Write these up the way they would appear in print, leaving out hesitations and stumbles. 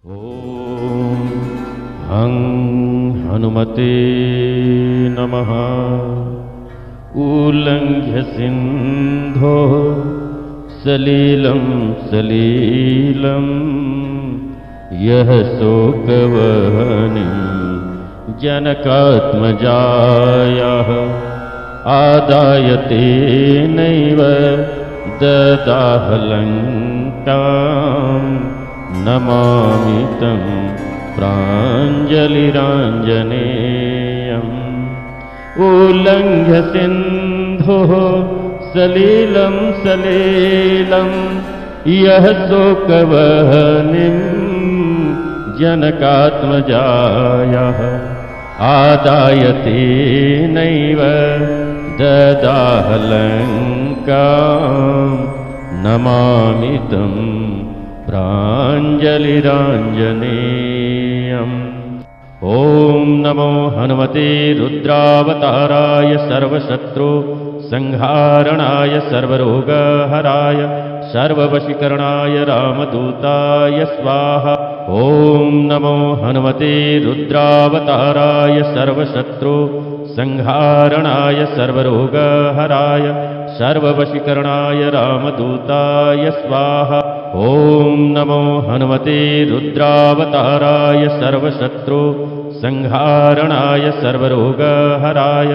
ॐ हं हनुमते नमः। उल्लङ्घ्य सिन्धोः सलीलं सलीलं यः शोकवह्निं जनकात्मजायाः आदाय तेनैव ददाह लङ्काम् नमामि तं प्राञ्जलिराञ्जनेयम्। उल्लङ्घ्य सिन्धोः सलीलं सलीलं यः शोकवह्निं जनकात्मजायाः आदाय तेनैव ददाह लङ्काम् नमामि तं प्राञ्जलिराञ्जनेयम्। ॐ नमो हनुमते रुद्रावताराय सर्वशत्रु संहारणाय सर्वरोगहराय सर्ववशीकरणाय रामदूताय स्वाहा। ॐ नमो हनुमते रुद्रावताराय सर्वशत्रु संहारणाय सर्वरोगहराय सर्ववशीकरणाय रामदूताय स्वाहा। ॐ नमो हनुमते रुद्रावताराय सर्वशत्रु संहारणाय सर्वरोगहराय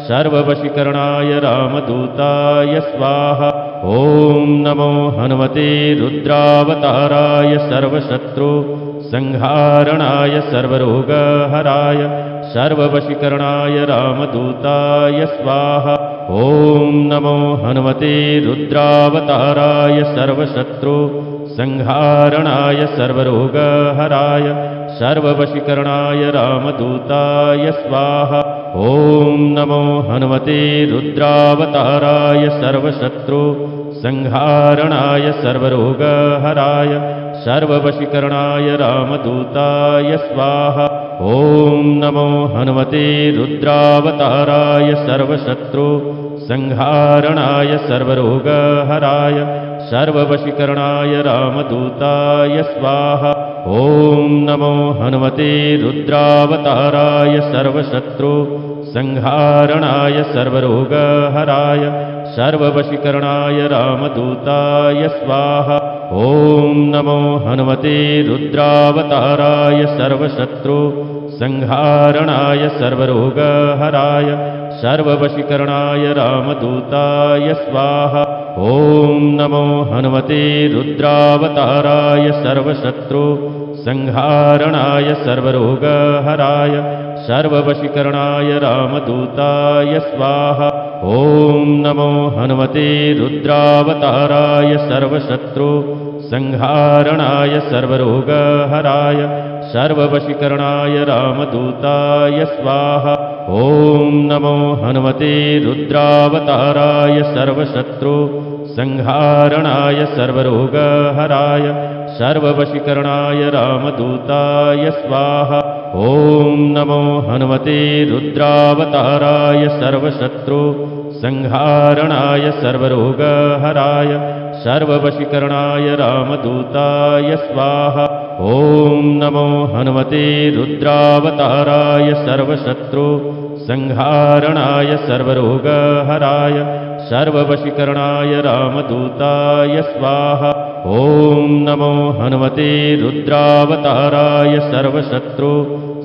सर्ववशीकरणाय रामदूताय स्वाहा। ॐ नमो हनुमते रुद्रावताराय सर्वशत्रु संहारणाय सर्वरोगहराय सर्ववशीकरणाय रामदूताय स्वाहा। ॐ नमो हनुमते रुद्रावताराय सर्वशत्रु संहारणाय सर्वरोगहराय सर्ववशीकरणाय रामदूताय स्वाहा। ॐ नमो हनुमते रुद्रावताराय सर्वशत्रु संहारणाय सर्वरोगहराय सर्ववशीकरणाय रामदूताय स्वाहा। ॐ नमो हनुमते रुद्रावताराय सर्वशत्रु संहारणाय सर्वरोगहराय सर्ववशीकरणाय रामदूताय स्वाहा। ॐ नमो हनुमते रुद्रावताराय सर्वशत्रु संहारणाय सर्वरोगहराय सर्ववशीकरणाय रामदूताय स्वाहा। ॐ नमो हनुमते रुद्रावताराय सर्वशत्रु संहारणाय सर्वरोगहराय सर्ववशीकरणाय रामदूताय स्वाहा। ॐ नमो हनुमते रुद्रावताराय सर्वशत्रु संहारणाय सर्वरोगहराय सर्ववशीकरणाय रामदूताय स्वाहा। ॐ नमो हनुमते रुद्रावताराय सर्वशत्रु संहारणाय सर्वरोगहराय सर्ववशीकरणाय रामदूताय स्वाहा। ॐ नमो हनुमते रुद्रावताराय सर्वशत्रु संहारणाय सर्वरोगहराय सर्ववशीकरणाय रामदूताय स्वाहा। ॐ नमो हनुमते रुद्रावताराय सर्वशत्रु संहारणाय सर्वरोगहराय सर्ववशीकरणाय रामदूताय स्वाहा। ॐ नमो हनुमते रुद्रावताराय सर्वशत्रु संहारणाय सर्वरोगहराय सर्ववशीकरणाय रामदूताय स्वाहा। ॐ नमो हनुमते रुद्रावताराय सर्वशत्रु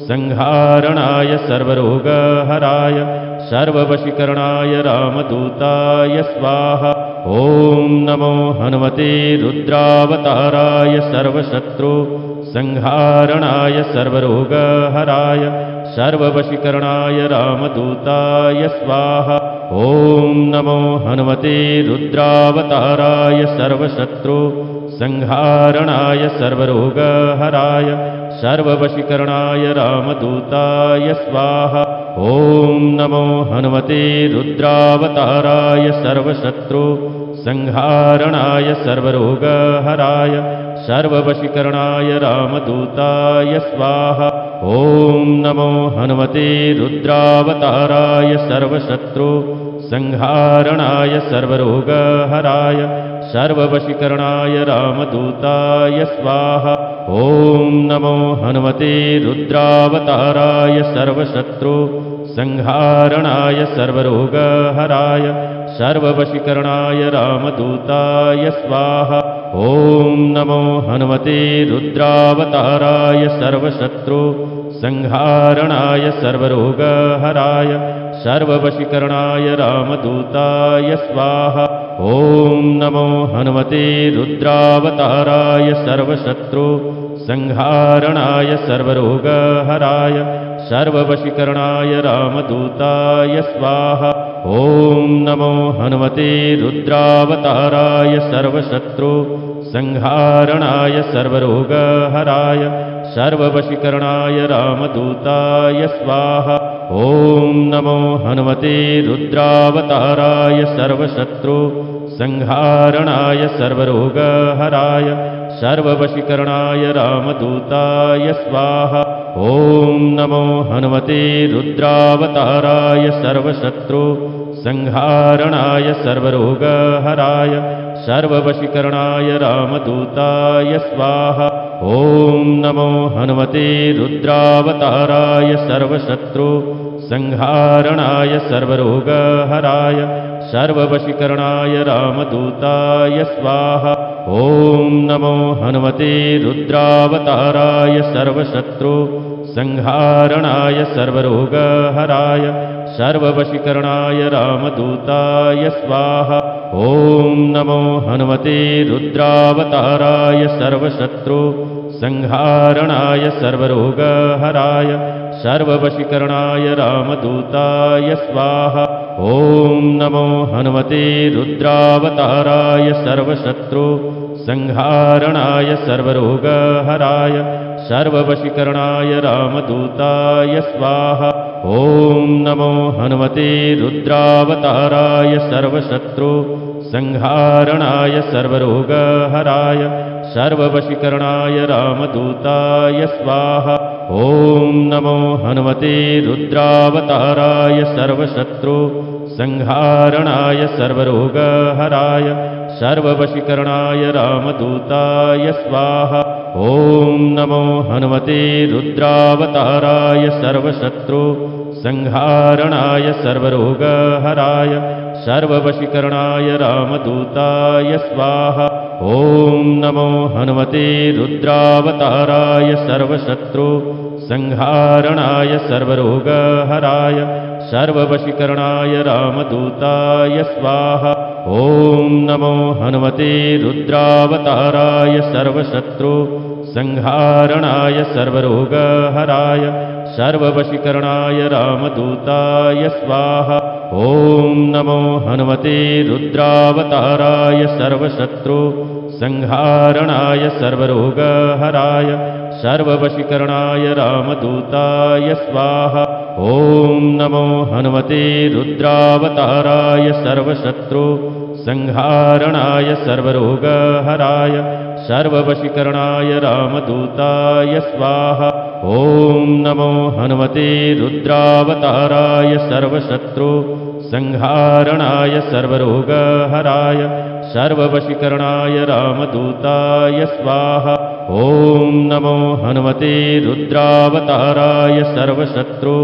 संहारणाय सर्वरोगहराय सर्ववशीकरणाय रामदूताय स्वाहा। ॐ नमो हनुमते रुद्रावताराय सर्वशत्रु संहारणाय सर्वरोगहराय सर्ववशीकरणाय रामदूताय स्वाहा। ॐ नमो हनुमते रुद्रावताराय सर्वशत्रु संहारणाय सर्वरोगहराय सर्ववशीकरणाय रामदूताय स्वाहा। ॐ नमो हनुमते रुद्रावताराय सर्वशत्रु संहारणाय सर्वरोगहराय सर्ववशीकरणाय रामदूताय स्वाहा। ॐ नमो हनुमते रुद्रावताराय सर्वशत्रु संहारणाय सर्वरोगहराय सर्ववशीकरणाय रामदूताय स्वाहा। ॐ नमो हनुमते रुद्रावताराय सर्वशत्रु संहारणाय सर्वरोगहराय सर्ववशीकरणाय रामदूताय स्वाहा। ॐ नमो हनुमते रुद्रावताराय सर्वशत्रु संहारणाय सर्वरोगहराय सर्ववशीकरणाय रामदूताय स्वाहा। ॐ नमो हनुमते रुद्रावताराय सर्वशत्रु संहारणाय सर्वरोगहराय सर्ववशीकरणाय रामदूताय स्वाहा। ॐ नमो हनुमते रुद्रावताराय सर्वशत्रु संहारणाय सर्वरोगहराय सर्ववशीकरणाय रामदूताय स्वाहा। ॐ नमो हनुमते रुद्रावताराय सर्वशत्रु संहारणाय सर्वरोगहराय सर्ववशीकरणाय रामदूताय स्वाहा। ॐ नमो हनुमते रुद्रावताराय सर्वशत्रु संहारणाय सर्वरोगहराय सर्ववशीकरणाय रामदूताय स्वाहा। ॐ नमो हनुमते रुद्रावताराय सर्वशत्रु संहारणाय सर्वरोगहराय सर्ववशीकरणाय रामदूताय स्वाहा। ॐ नमो हनुमते रुद्रावताराय सर्वशत्रु संहारणाय सर्वरोगहराय सर्ववशीकरणाय रामदूताय स्वाहा। ॐ नमो हनुमते रुद्रावताराय सर्वशत्रु संहारणाय सर्वरोगहराय सर्ववशीकरणाय रामदूताय स्वाहा। ॐ नमो हनुमते रुद्रावताराय सर्वशत्रु संहारणाय सर्वरोगहराय सर्ववशीकरणाय रामदूताय स्वाहा। ॐ नमो हनुमते रुद्रावताराय सर्वशत्रु संहारणाय सर्वरोगहराय सर्ववशीकरणाय रामदूताय स्वाहा। ॐ नमो हनुमते रुद्रावताराय सर्वशत्रु संहारणाय सर्वरोगहराय सर्ववशीकरणाय रामदूताय स्वाहा। ॐ नमो हनुमते रुद्रावताराय सर्वशत्रु संहारणाय सर्वरोगहराय सर्ववशीकरणाय रामदूताय स्वाहा। ॐ नमो हनुमते रुद्रावताराय सर्वशत्रु संहारणाय सर्वरोगहराय सर्ववशीकरणाय रामदूताय स्वाहा। ॐ नमो हनुमते रुद्रावताराय सर्वशत्रु संहारणाय सर्वरोगहराय सर्ववशीकरणाय रामदूताय स्वाहा। ॐ नमो हनुमते रुद्रावताराय सर्वशत्रु संहारणाय सर्वरोगहराय सर्ववशीकरणाय रामदूताय स्वाहा। ॐ नमो हनुमते रुद्रावताराय सर्वशत्रु संहारणाय सर्वरोगहराय सर्ववशीकरणाय रामदूताय स्वाहा। ॐ नमो हनुमते रुद्रावताराय सर्वशत्रु संहारणाय सर्वरोगहराय सर्ववशीकरणाय रामदूताय स्वाहा। ॐ नमो हनुमते रुद्रावताराय सर्वशत्रु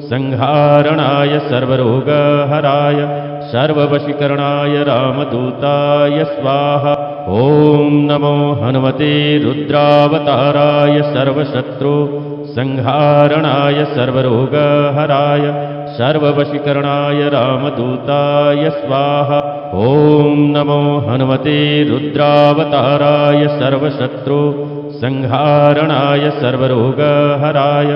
संहारणाय सर्वरोगहराय सर्ववशीकरणाय रामदूताय स्वाहा। ॐ नमो हनुमते रुद्रावताराय सर्वशत्रु संहारणाय सर्वरोगहराय सर्ववशीकरणाय रामदूताय स्वाहा। ॐ नमो हनुमते रुद्रावताराय सर्वशत्रु संहारणाय सर्वरोगहराय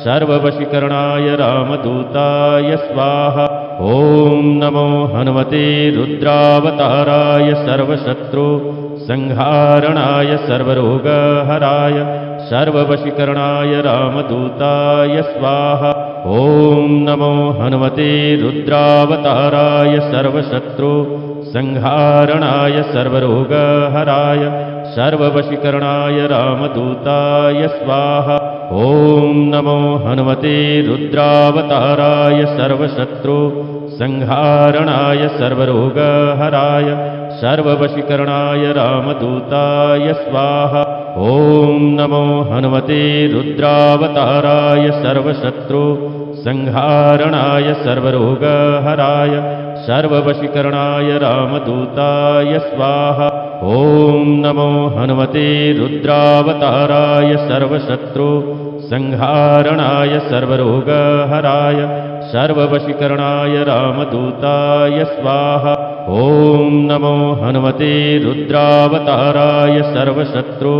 सर्ववशीकरणाय रामदूताय स्वाहा। ॐ नमो हनुमते रुद्रावताराय सर्वशत्रु संहारणाय सर्वरोगहराय सर्ववशीकरणाय रामदूताय स्वाहा। ॐ नमो हनुमते रुद्रावताराय सर्वशत्रु संहारणाय सर्वरोगहराय सर्ववशीकरणाय रामदूताय स्वाहा। ॐ नमो हनुमते रुद्रावताराय सर्वशत्रु संहारणाय सर्वरोगहराय सर्ववशीकरणाय रामदूताय स्वाहा। ॐ नमो हनुमते रुद्रावताराय सर्वशत्रु संहारणाय सर्वरोगहराय सर्ववशीकरणाय रामदूताय स्वाहा। ॐ नमो हनुमते रुद्रावताराय सर्वशत्रु संहारणाय सर्वरोगहराय सर्ववशीकरणाय रामदूताय स्वाहा। ॐ नमो हनुमते रुद्रावताराय सर्वशत्रु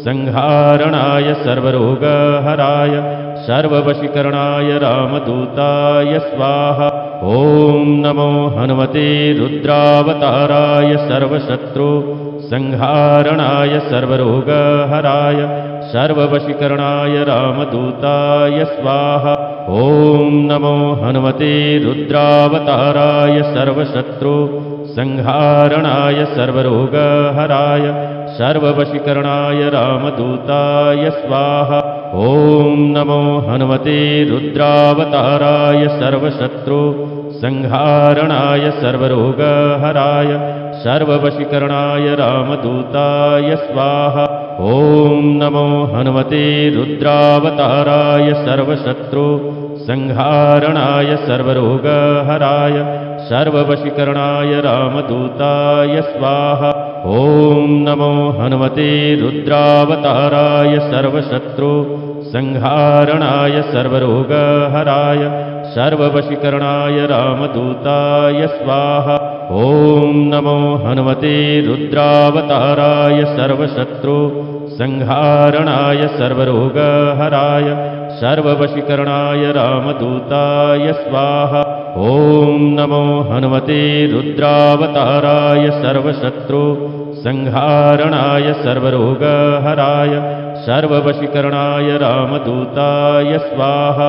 संहारणाय सर्वरोगहराय सर्ववशीकरणाय रामदूताय स्वाहा। ॐ नमो हनुमते रुद्रावताराय सर्वशत्रु संहारणाय सर्वरोगहराय सर्ववशीकरणाय रामदूताय स्वाहा। ॐ नमो हनुमते रुद्रावताराय सर्वशत्रु संहारणाय सर्वरोगहराय सर्ववशीकरणाय रामदूताय स्वाहा। ॐ नमो हनुमते रुद्रावताराय सर्वशत्रु संहारणाय सर्वरोगहराय सर्ववशीकरणाय रामदूताय स्वाहा। ॐ नमो हनुमते रुद्रावताराय सर्वशत्रु संहारणाय सर्वरोगहराय सर्ववशीकरणाय रामदूताय स्वाहा। ॐ नमो हनुमते रुद्रावताराय सर्वशत्रु संहारणाय सर्वरोगहराय सर्ववशीकरणाय रामदूताय स्वाहा। ॐ नमो हनुमते रुद्रावताराय सर्वशत्रु संहारणाय सर्वरोगहराय सर्ववशीकरणाय रामदूताय स्वाहा। ॐ नमो हनुमते रुद्रावताराय सर्वशत्रु संहारणाय सर्वरोगहराय सर्ववशीकरणाय रामदूताय स्वाहा।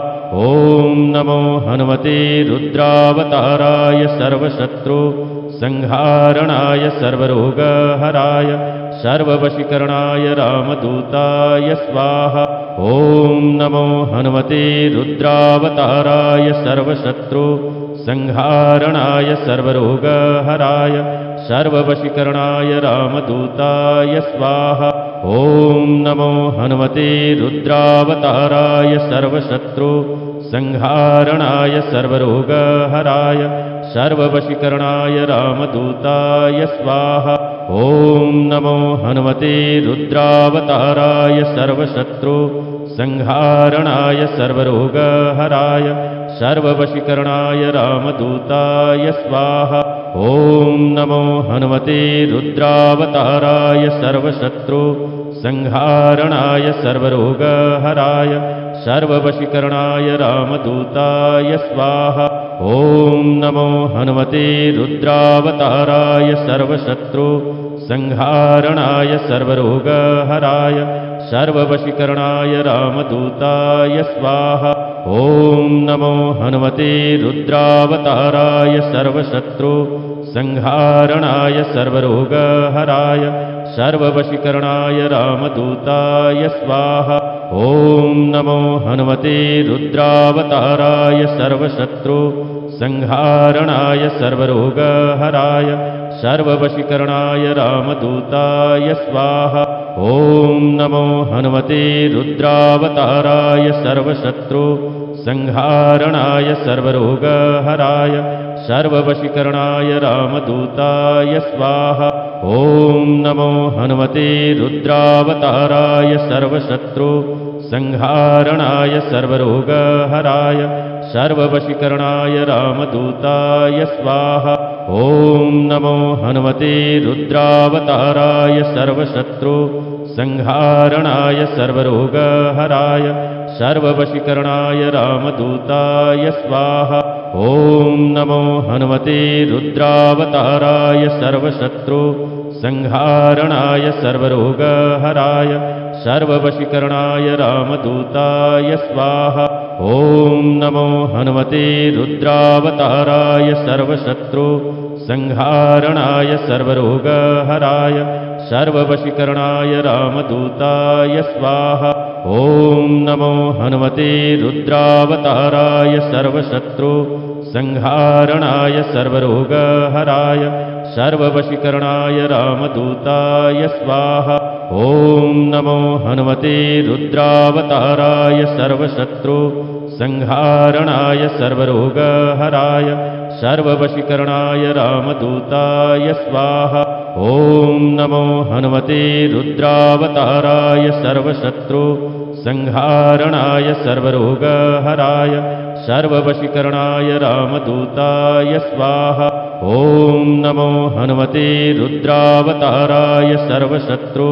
ॐ नमो हनुमते रुद्रावताराय सर्वशत्रु संहारणाय सर्वरोगहराय सर्ववशीकरणाय रामदूताय स्वाहा। ॐ नमो हनुमते रुद्रावताराय सर्वशत्रु संहारणाय सर्वरोगहराय सर्ववशीकरणाय रामदूताय स्वाहा। ॐ नमो हनुमते रुद्रावताराय सर्वशत्रु संहारणाय सर्वरोगहराय सर्ववशीकरणाय रामदूताय स्वाहा। ॐ नमो हनुमते रुद्रावताराय सर्वशत्रु संहारणाय सर्वरोगहराय सर्ववशीकरणाय रामदूताय स्वाहा। ॐ नमो हनुमते रुद्रावताराय सर्वशत्रु संहारणाय सर्वरोगहराय सर्ववशीकरणाय रामदूताय स्वाहा। ॐ नमो हनुमते रुद्रावताराय सर्वशत्रु संहारणाय सर्वरोगहराय सर्ववशीकरणाय रामदूताय स्वाहा। ॐ नमो हनुमते रुद्रावताराय सर्वशत्रु संहारणाय सर्वरोगहराय सर्ववशीकरणाय रामदूताय स्वाहा। ॐ नमो हनुमते रुद्रावताराय सर्वशत्रु संहारणाय सर्वरोगहराय सर्ववशीकरणाय रामदूताय स्वाहा। ॐ नमो हनुमते रुद्रावताराय सर्वशत्रु संहारणाय सर्वरोगहराय सर्ववशीकरणाय रामदूताय स्वाहा। ॐ नमो हनुमते रुद्रावताराय सर्वशत्रु संहारणाय सर्वरोगहराय सर्ववशीकरणाय रामदूताय स्वाहा। ॐ नमो हनुमते रुद्रावताराय सर्वशत्रु संहारणाय सर्वरोगहराय सर्ववशीकरणाय रामदूताय स्वाहा। ॐ नमो हनुमते रुद्रावताराय सर्वशत्रु संहारणाय सर्वरोगहराय सर्ववशीकरणाय रामदूताय स्वाहा। ॐ नमो हनुमते रुद्रावताराय सर्वशत्रु संहारणाय सर्वरोगहराय सर्ववशीकरणाय रामदूताय स्वाहा। ॐ नमो हनुमते रुद्रावताराय सर्वशत्रु संहारणाय सर्वरोगहराय सर्ववशीकरणाय रामदूताय स्वाहा। ॐ नमो हनुमते रुद्रावताराय सर्वशत्रु संहारणाय सर्वरोगहराय सर्ववशीकरणाय रामदूताय स्वाहा। ॐ नमो हनुमते रुद्रावताराय सर्वशत्रु संहारणाय सर्वरोगहराय सर्ववशीकरणाय रामदूताय स्वाहा। ॐ नमो हनुमते रुद्रावताराय सर्वशत्रु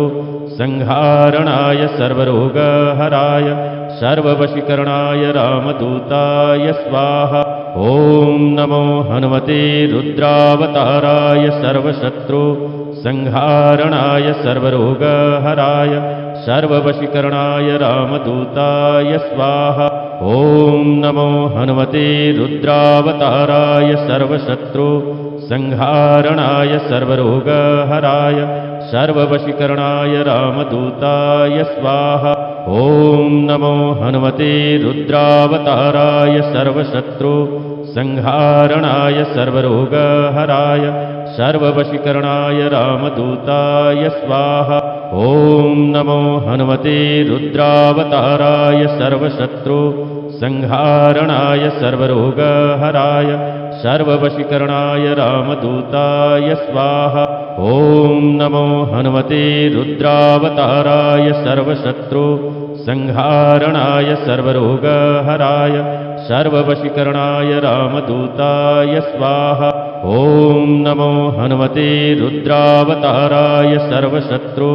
संहारणाय सर्वरोगहराय सर्ववशीकरणाय रामदूताय स्वाहा। ॐ नमो हनुमते रुद्रावताराय सर्वशत्रु संहारणाय सर्वरोगहराय सर्ववशीकरणाय रामदूताय स्वाहा। ॐ नमो हनुमते रुद्रावताराय सर्वशत्रु संहारणाय सर्वरोगहराय सर्ववशीकरणाय रामदूताय स्वाहा। ॐ नमो हनुमते रुद्रावताराय सर्वशत्रु संहारणाय सर्वरोगहराय सर्ववशीकरणाय रामदूताय स्वाहा। ॐ नमो हनुमते रुद्रावताराय सर्वशत्रु संहारणाय सर्वरोगहराय सर्ववशीकरणाय रामदूताय स्वाहा। ॐ नमो हनुमते रुद्रावताराय सर्वशत्रु संहारणाय सर्वरोगहराय सर्ववशीकरणाय रामदूताय स्वाहा। ॐ नमो हनुमते रुद्रावताराय सर्वशत्रु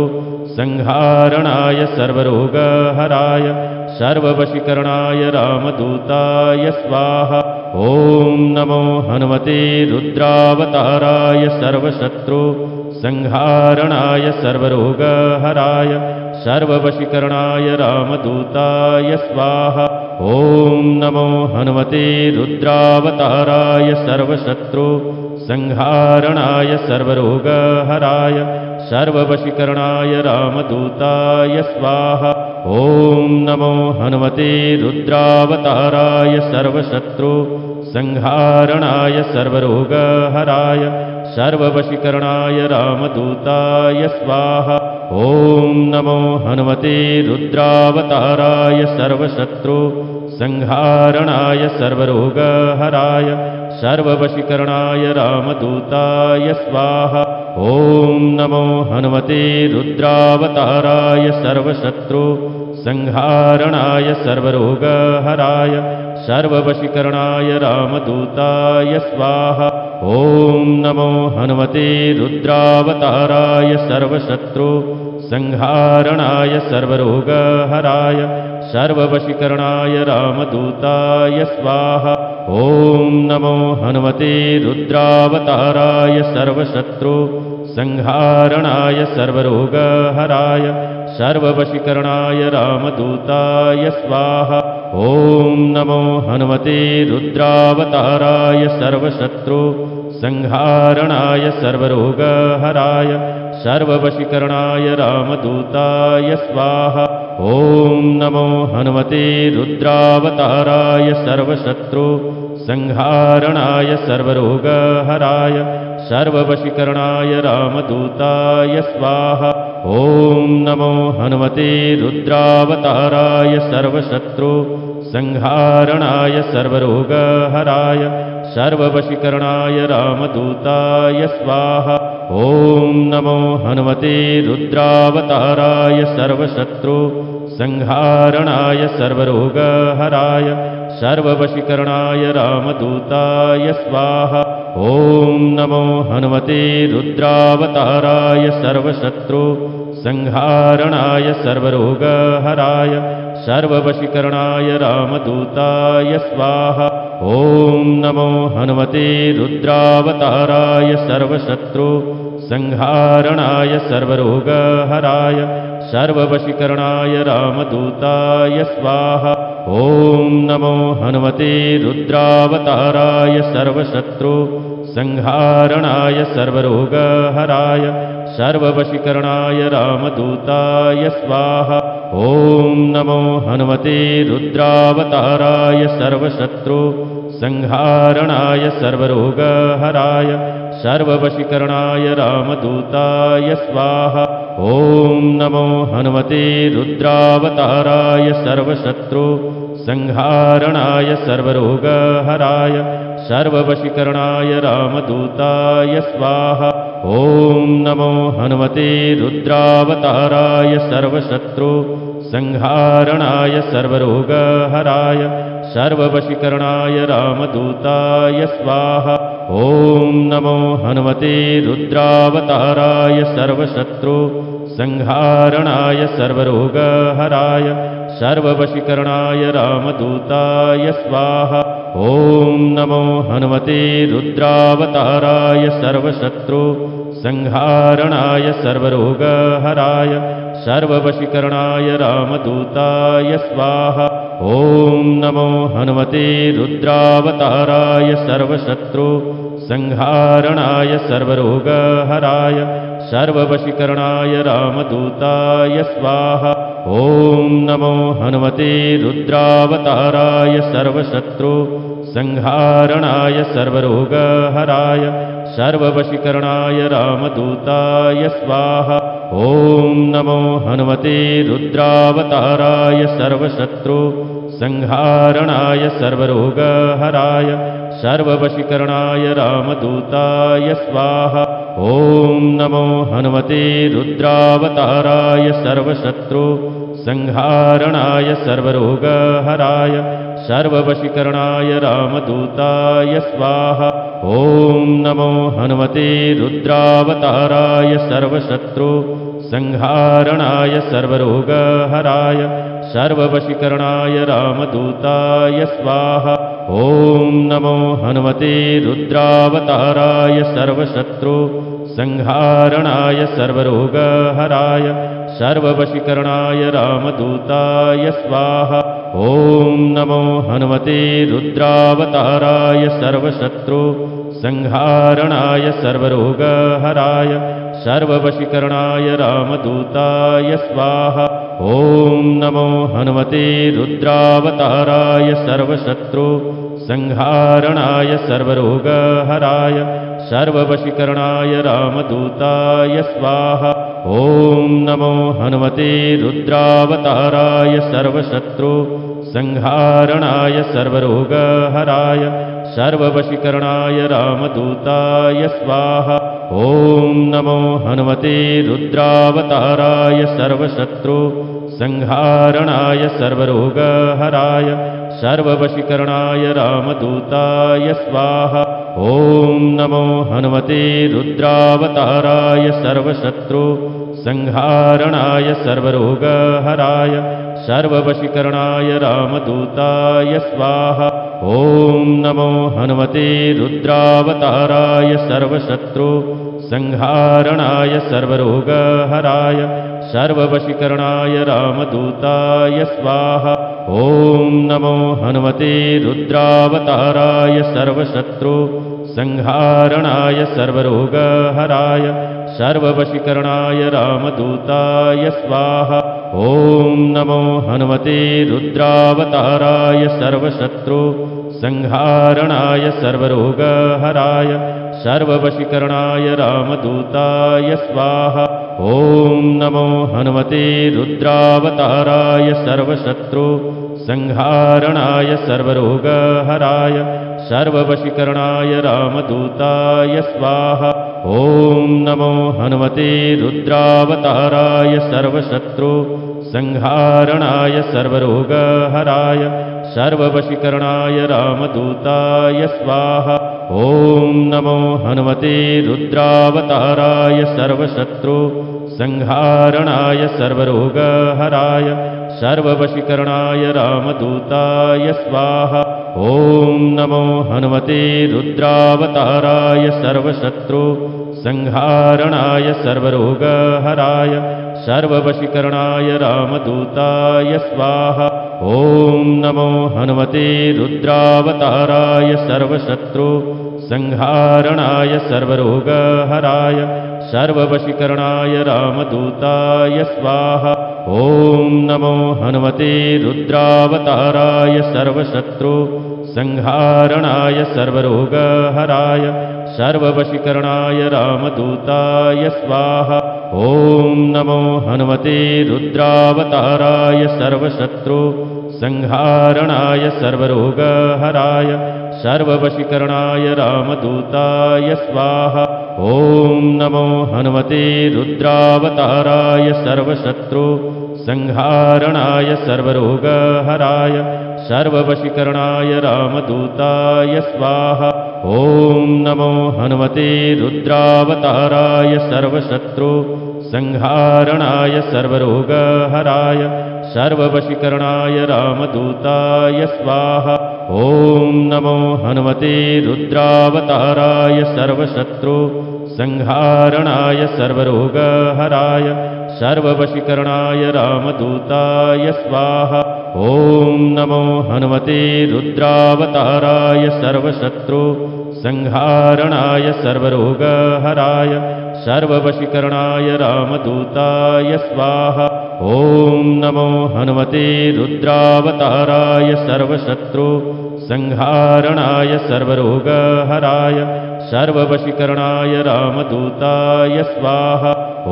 संहारणाय सर्वरोगहराय सर्ववशीकरणाय रामदूताय स्वाहा। ॐ नमो हनुमते रुद्रावताराय सर्वशत्रु संहारणाय सर्वरोगहराय सर्ववशीकरणाय रामदूताय स्वाहा। ॐ नमो हनुमते रुद्रावताराय सर्वशत्रु संहारणाय सर्वरोगहराय सर्ववशीकरणाय रामदूताय स्वाहा। ॐ नमो हनुमते रुद्रावताराय सर्वशत्रु संहारणाय सर्वरोगहराय सर्ववशीकरणाय रामदूताय स्वाहा। ॐ नमो हनुमते रुद्रावताराय सर्वशत्रु संहारणाय सर्वरोगहराय सर्ववशीकरणाय रामदूताय स्वाहा। ॐ नमो हनुमते रुद्रावताराय सर्वशत्रु संहारणाय सर्वरोगहराय सर्ववशीकरणाय रामदूताय स्वाहा। ॐ नमो हनुमते रुद्रावताराय सर्वशत्रु संहारणाय सर्वरोगहराय सर्ववशीकरणाय रामदूताय स्वाहा। ॐ नमो हनुमते रुद्रावताराय सर्वशत्रु संहारणाय सर्वरोगहराय सर्ववशीकरणाय रामदूताय स्वाहा। ॐ नमो हनुमते रुद्रावताराय सर्वशत्रु संहारणाय सर्वरोगहराय सर्ववशीकरणाय रामदूताय स्वाहा। ॐ नमो हनुमते रुद्रावताराय सर्वशत्रु संहारणाय सर्वरोगहराय सर्ववशीकरणाय रामदूताय स्वाहा। ॐ नमो हनुमते रुद्रावताराय सर्वशत्रु संहारणाय सर्वरोगहराय सर्ववशीकरणाय रामदूताय स्वाहा। ॐ नमो हनुमते रुद्रावताराय सर्वशत्रु संहारणाय सर्वरोगहराय सर्ववशीकरणाय रामदूताय स्वाहा। ॐ नमो हनुमते रुद्रावताराय सर्वशत्रु संहारणाय सर्वरोगहराय सर्ववशीकरणाय रामदूताय स्वाहा। ॐ नमो हनुमते रुद्रावताराय सर्वशत्रु संहारणाय सर्वरोगहराय सर्ववशीकरणाय रामदूताय स्वाहा। ॐ नमो हनुमते रुद्रावताराय सर्वशत्रु संहारणाय सर्वरोगहराय सर्ववशीकरणाय रामदूताय स्वाहा। ॐ नमो हनुमते रुद्रावताराय सर्वशत्रु संहारणाय सर्वरोगहराय सर्ववशीकरणाय रामदूताय स्वाहा। ॐ नमो हनुमते रुद्रावताराय सर्वशत्रु संहारणाय सर्वरोगहराय सर्ववशीकरणाय रामदूताय स्वाहा। ॐ नमो हनुमते रुद्रावताराय सर्वशत्रु संहारणाय सर्वरोगहराय सर्ववशीकरणाय रामदूताय स्वाहा। ॐ नमो हनुमते रुद्रावताराय सर्वशत्रु संहारणाय सर्वरोगहराय सर्ववशीकरणाय रामदूताय स्वाहा। ॐ नमो हनुमते रुद्रावताराय सर्वशत्रु संहारणाय सर्वरोगहराय सर्ववशीकरणाय रामदूताय स्वाहा। ॐ नमो हनुमते रुद्रावताराय सर्वशत्रु संहारणाय सर्वरोगहराय सर्ववशीकरणाय रामदूताय स्वाहा। ॐ नमो हनुमते रुद्रावताराय सर्वशत्रु संहारणाय सर्वरोगहराय सर्ववशीकरणाय रामदूताय स्वाहा। ॐ नमो हनुमते रुद्रावताराय सर्वशत्रु संहारणाय सर्वरोगहराय सर्ववशीकरणाय रामदूताय स्वाहा। ॐ नमो हनुमते रुद्रावताराय सर्वशत्रु संहारणाय सर्वरोगहराय सर्ववशीकरणाय रामदूताय स्वाहा। ॐ नमो हनुमते रुद्रावताराय सर्वशत्रु संहारणाय सर्वरोगहराय सर्ववशीकरणाय रामदूताय स्वाहा। ॐ नमो हनुमते रुद्रावताराय सर्वशत्रु संहारणाय सर्वरोगहराय सर्ववशीकरणाय रामदूताय स्वाहा। ॐ नमो हनुमते रुद्रावताराय सर्वशत्रु संहारणाय सर्वरोगहराय सर्ववशीकरणाय रामदूताय स्वाहा। ॐ नमो हनुमते रुद्रावताराय सर्वशत्रु संहारणाय सर्वरोगहराय सर्ववशीकरणाय रामदूताय स्वाहा। ॐ नमो हनुमते रुद्रावताराय सर्वशत्रु संहारणाय सर्वरोगहराय सर्ववशीकरणाय रामदूताय स्वाहा। ॐ नमो हनुमते रुद्रावताराय सर्वशत्रु संहारणाय सर्वरोगहराय सर्ववशीकरणाय रामदूताय स्वाहा। ॐ नमो हनुमते रुद्रावताराय सर्वशत्रु संहारणाय सर्वरोगहराय सर्ववशीकरणाय रामदूताय स्वाहा। ॐ नमो हनुमते रुद्रावताराय सर्वशत्रु संहारणाय सर्वरोगहराय सर्ववशीकरणाय रामदूताय स्वाहा। ॐ नमो हनुमते रुद्रावताराय सर्वशत्रु संहारणाय सर्वरोगहराय सर्ववशीकरणाय रामदूताय स्वाहा। ॐ नमो हनुमते रुद्रावताराय सर्वशत्रु संहारणाय सर्वरोगहराय सर्ववशीकरणाय रामदूताय स्वाहा। ॐ नमो हनुमते रुद्रावताराय सर्वशत्रु संहारणाय सर्वरोगहराय सर्ववशीकरणाय रामदूताय स्वाहा। ॐ नमो हनुमते रुद्रावताराय सर्वशत्रु संहारणाय सर्वरोगहराय सर्ववशीकरणाय रामदूताय स्वाहा। ॐ नमो हनुमते रुद्रावताराय सर्वशत्रु संहारणाय सर्वरोगहराय सर्ववशीकरणाय रामदूताय स्वाहा। ॐ नमो हनुमते रुद्रावताराय सर्वशत्रु संहारणाय सर्वरोगहराय सर्ववशीकरणाय रामदूताय स्वाहा। ॐ नमो हनुमते रुद्रावताराय सर्वशत्रु संहारणाय सर्वरोगहराय सर्ववशीकरणाय रामदूताय स्वाहा। ॐ नमो हनुमते रुद्रावताराय सर्वशत्रु संहारणाय सर्वरोगहराय सर्ववशीकरणाय रामदूताय स्वाहा। ॐ नमो हनुमते रुद्रावताराय सर्वशत्रु संहारणाय सर्वरोगहराय सर्ववशीकरणाय रामदूताय स्वाहा। ॐ नमो हनुमते रुद्रावताराय सर्वशत्रु संहारणाय सर्वरोगहराय सर्ववशीकरणाय रामदूताय स्वाहा। ॐ नमो हनुमते रुद्रावताराय सर्वशत्रु संहारणाय सर्वरोगहराय सर्ववशीकरणाय रामदूताय स्वाहा। ॐ नमो हनुमते रुद्रावताराय सर्वशत्रु संहारणाय सर्वरोगहराय सर्ववशीकरणाय रामदूताय स्वाहा। ॐ नमो हनुमते रुद्रावताराय सर्वशत्रु संहारणाय सर्वरोगहराय सर्ववशीकरणाय रामदूताय स्वाहा। ॐ नमो हनुमते रुद्रावताराय सर्वशत्रु संहारणाय सर्वरोगहराय सर्ववशीकरणाय रामदूताय स्वाहा।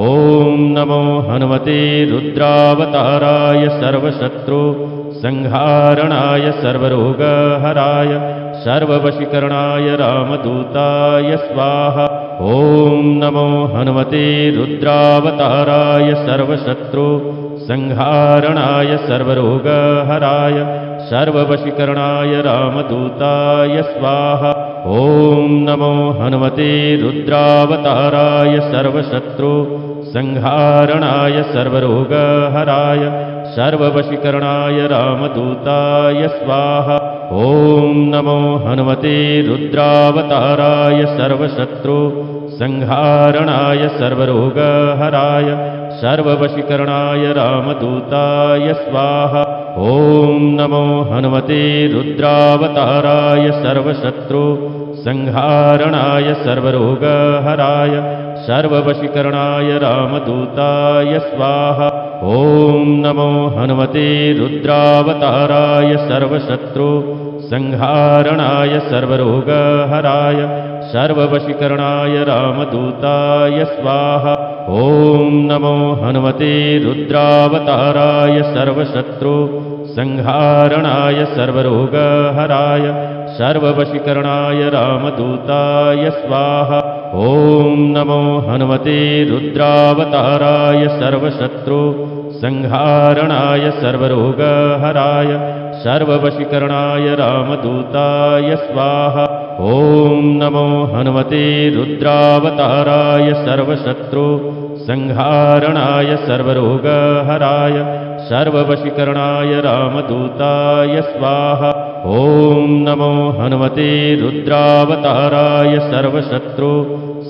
ॐ नमो हनुमते रुद्रावताराय सर्वशत्रु संहारणाय सर्वरोगहराय सर्ववशीकरणाय रामदूताय स्वाहा। ॐ नमो हनुमते रुद्रावताराय सर्वशत्रु संहारणाय सर्वरोगहराय सर्ववशीकरणाय रामदूताय स्वाहा। ॐ नमो हनुमते रुद्रावताराय सर्वशत्रु संहारणाय सर्वरोगहराय सर्ववशीकरणाय रामदूताय स्वाहा। ॐ नमो हनुमते रुद्रावताराय सर्वशत्रु संहारणाय सर्वरोगहराय सर्ववशीकरणाय रामदूताय स्वाहा। ॐ नमो हनुमते रुद्रावताराय सर्वशत्रु संहारणाय सर्वरोगहराय सर्ववशीकरणाय रामदूताय स्वाहा। ॐ नमो हनुमते रुद्रावताराय सर्वशत्रु संहारणाय सर्वरोगहराय सर्ववशीकरणाय रामदूताय स्वाहा। ॐ नमो हनुमते रुद्रावताराय सर्वशत्रु संहारणाय सर्वरोगहराय सर्ववशीकरणाय रामदूताय स्वाहा। ॐ नमो हनुमते रुद्रावताराय सर्वशत्रु संहारणाय सर्वरोगहराय सर्ववशीकरणाय रामदूताय स्वाहा। ॐ नमो हनुमते रुद्रावताराय सर्वशत्रु संहारणाय सर्वरोगहराय सर्ववशीकरणाय रामदूताय स्वाहा। ॐ नमो हनुमते रुद्रावताराय सर्वशत्रु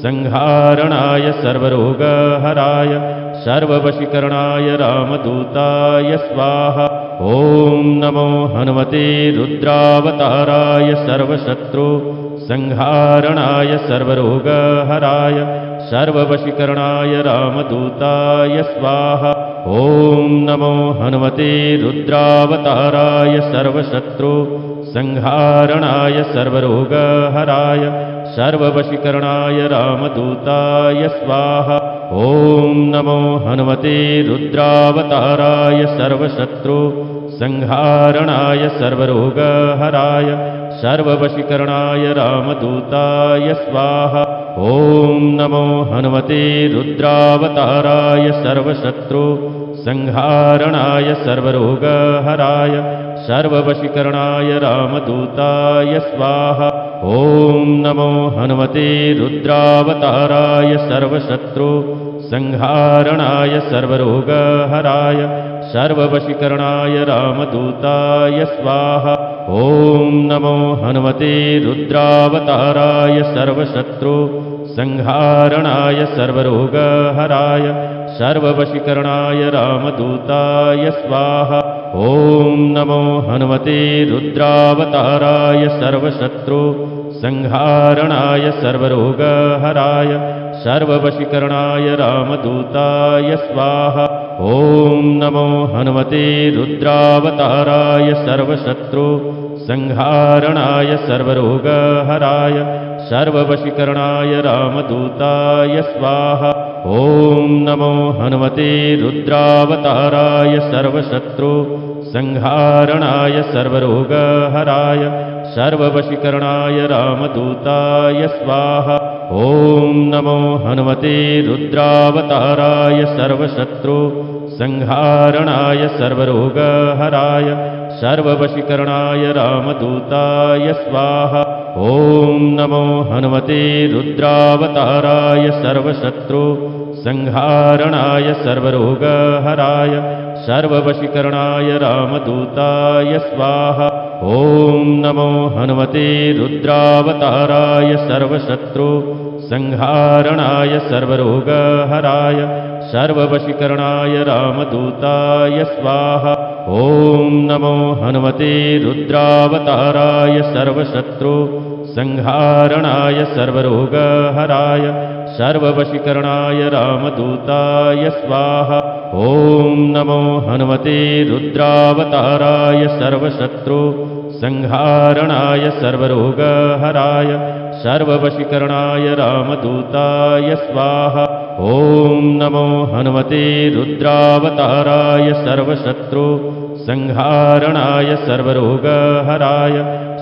संहारणाय सर्वरोगहराय सर्ववशीकरणाय रामदूताय स्वाहा। ॐ नमो हनुमते रुद्रावताराय सर्वशत्रु संहारणाय सर्वरोगहराय सर्ववशीकरणाय रामदूताय स्वाहा। ॐ नमो हनुमते रुद्रावताराय सर्वशत्रु संहारणाय सर्वरोगहराय सर्ववशीकरणाय रामदूताय स्वाहा। ॐ नमो हनुमते रुद्रावताराय सर्वशत्रु संहारणाय सर्वरोगहराय सर्ववशीकरणाय रामदूताय स्वाहा। ॐ नमो हनुमते रुद्रावताराय सर्वशत्रु संहारणाय सर्वरोगहराय सर्ववशीकरणाय रामदूताय स्वाहा। ॐ नमो हनुमते रुद्रावताराय सर्वशत्रु संहारणाय सर्वरोगहराय सर्ववशीकरणाय रामदूताय स्वाहा। ॐ नमो हनुमते रुद्रावताराय सर्वशत्रु संहारणाय सर्वरोगहराय सर्ववशीकरणाय रामदूताय स्वाहा। ॐ नमो हनुमते रुद्रावताराय सर्वशत्रु संहारणाय सर्वरोगहराय सर्ववशीकरणाय रामदूताय स्वाहा। ॐ नमो हनुमते रुद्रावताराय सर्वशत्रु संहारणाय सर्वरोगहराय सर्ववशीकरणाय रामदूताय स्वाहा। ॐ नमो हनुमते रुद्रावताराय सर्वशत्रु संहारणाय सर्वरोगहराय सर्ववशीकरणाय रामदूताय स्वाहा। ॐ नमो हनुमते रुद्रावताराय सर्वशत्रु संहारणाय सर्वरोगहराय सर्ववशीकरणाय रामदूताय स्वाहा। ॐ नमो हनुमते रुद्रावताराय सर्वशत्रु संहारणाय सर्वरोगहराय सर्ववशीकरणाय रामदूताय स्वाहा। ॐ नमो हनुमते रुद्रावताराय सर्वशत्रु संहारणाय सर्वरोगहराय सर्ववशीकरणाय रामदूताय स्वाहा। ॐ नमो हनुमते रुद्रावताराय सर्वशत्रु संहारणाय सर्वरोगहराय सर्ववशीकरणाय रामदूताय स्वाहा। ॐ नमो हनुमते रुद्रावताराय सर्वशत्रु संहारणाय सर्वरोगहराय सर्ववशीकरणाय रामदूताय स्वाहा। ॐ नमो हनुमते रुद्रावताराय सर्वशत्रु संहारणाय सर्वरोगहराय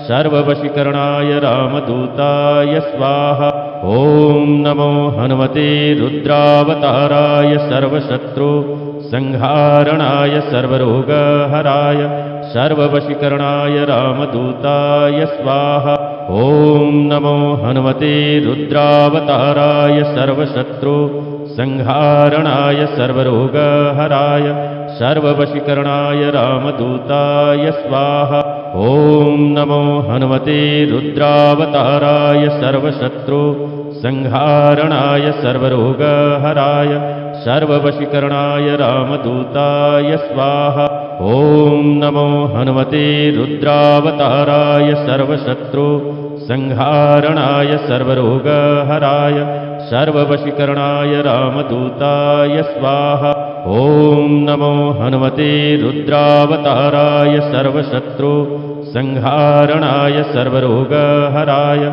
सर्ववशीकरणाय रामदूताय स्वाहा। ॐ नमो हनुमते रुद्रावताराय सर्वशत्रु संहारणाय सर्वरोगहराय सर्ववशीकरणाय रामदूताय स्वाहा। ॐ नमो हनुमते रुद्रावताराय सर्वशत्रु संहारणाय सर्वरोगहराय सर्ववशीकरणाय रामदूताय स्वाहा। ॐ नमो हनुमते रुद्रावताराय सर्वशत्रु संहारणाय सर्वरोगहराय सर्ववशीकरणाय रामदूताय स्वाहा। ॐ नमो हनुमते रुद्रावताराय सर्वशत्रु संहारणाय सर्वरोगहराय सर्ववशीकरणाय रामदूताय स्वाहा। ॐ नमो हनुमते रुद्रावताराय सर्वशत्रु संहारणाय सर्वरोगहराय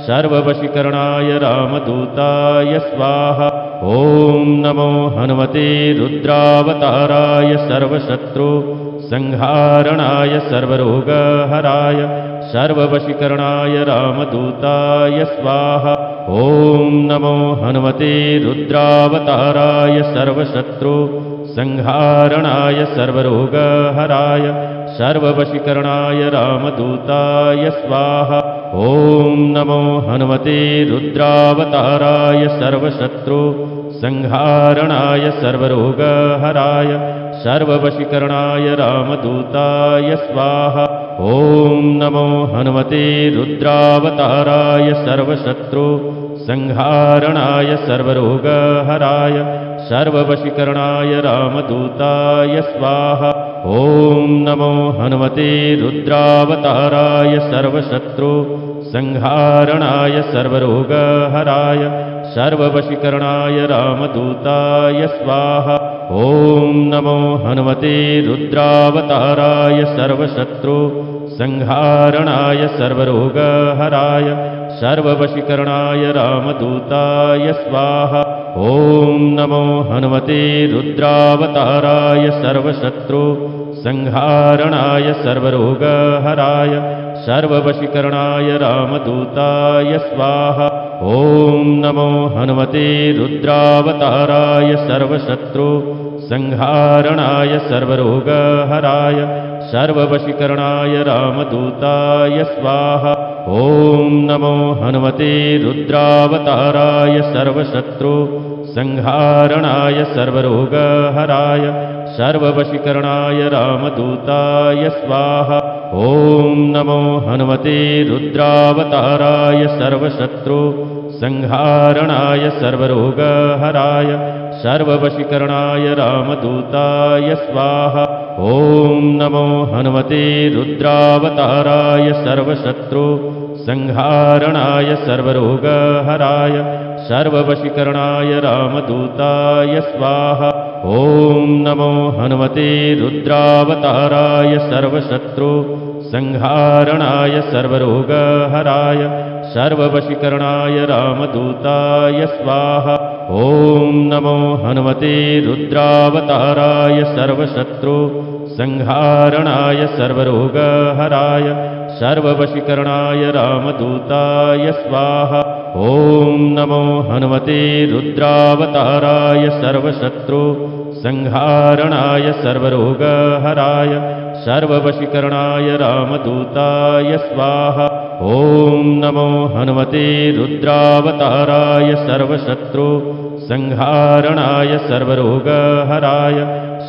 सर्ववशीकरणाय रामदूताय स्वाहा। ॐ नमो हनुमते रुद्रावताराय सर्वशत्रु संहारणाय सर्वरोगहराय सर्ववशीकरणाय रामदूताय स्वाहा। ॐ नमो हनुमते रुद्रावताराय सर्वशत्रु संहारणाय सर्वरोगहराय सर्ववशीकरणाय रामदूताय स्वाहा। ॐ नमो हनुमते रुद्रावताराय सर्वशत्रु संहारणाय सर्वरोगहराय सर्ववशीकरणाय रामदूताय स्वाहा। ॐ नमो हनुमते रुद्रावताराय सर्वशत्रु संहारणाय सर्वरोगहराय सर्ववशीकरणाय रामदूताय स्वाहा। ॐ नमो हनुमते रुद्रावताराय सर्वशत्रु संहारणाय सर्वरोगहराय सर्ववशीकरणाय रामदूताय स्वाहा। ॐ नमो हनुमते रुद्रावताराय सर्वशत्रु संहारणाय सर्वरोगहराय सर्ववशीकरणाय रामदूताय स्वाहा। ॐ नमो हनुमते रुद्रावताराय सर्वशत्रु संहारणाय सर्वरोगहराय सर्ववशीकरणाय रामदूताय स्वाहा। ॐ नमो हनुमते रुद्रावताराय सर्वशत्रु संहारणाय सर्वरोगहराय सर्ववशीकरणाय रामदूताय स्वाहा। ॐ नमो हनुमते रुद्रावताराय सर्वशत्रु संहारणाय सर्वरोगहराय सर्ववशीकरणाय रामदूताय स्वाहा। ॐ नमो हनुमते रुद्रावताराय सर्वशत्रु संहारणाय सर्वरोगहराय सर्ववशीकरणाय रामदूताय स्वाहा। ॐ नमो हनुमते रुद्रावताराय सर्वशत्रु संहारणाय सर्वरोगहराय सर्ववशीकरणाय रामदूताय स्वाहा। ॐ नमो हनुमते रुद्रावताराय सर्वशत्रु संहारणाय सर्वरोगहराय सर्ववशीकरणाय रामदूताय स्वाहा। ॐ नमो हनुमते रुद्रावताराय सर्वशत्रु संहारणाय सर्वरोगहराय सर्ववशीकरणाय रामदूताय स्वाहा। ॐ नमो हनुमते रुद्रावताराय सर्वशत्रु संहारणाय सर्वरोगहराय सर्ववशीकरणाय रामदूताय स्वाहा। ॐ नमो हनुमते रुद्रावताराय सर्वशत्रु संहारणाय सर्वरोगहराय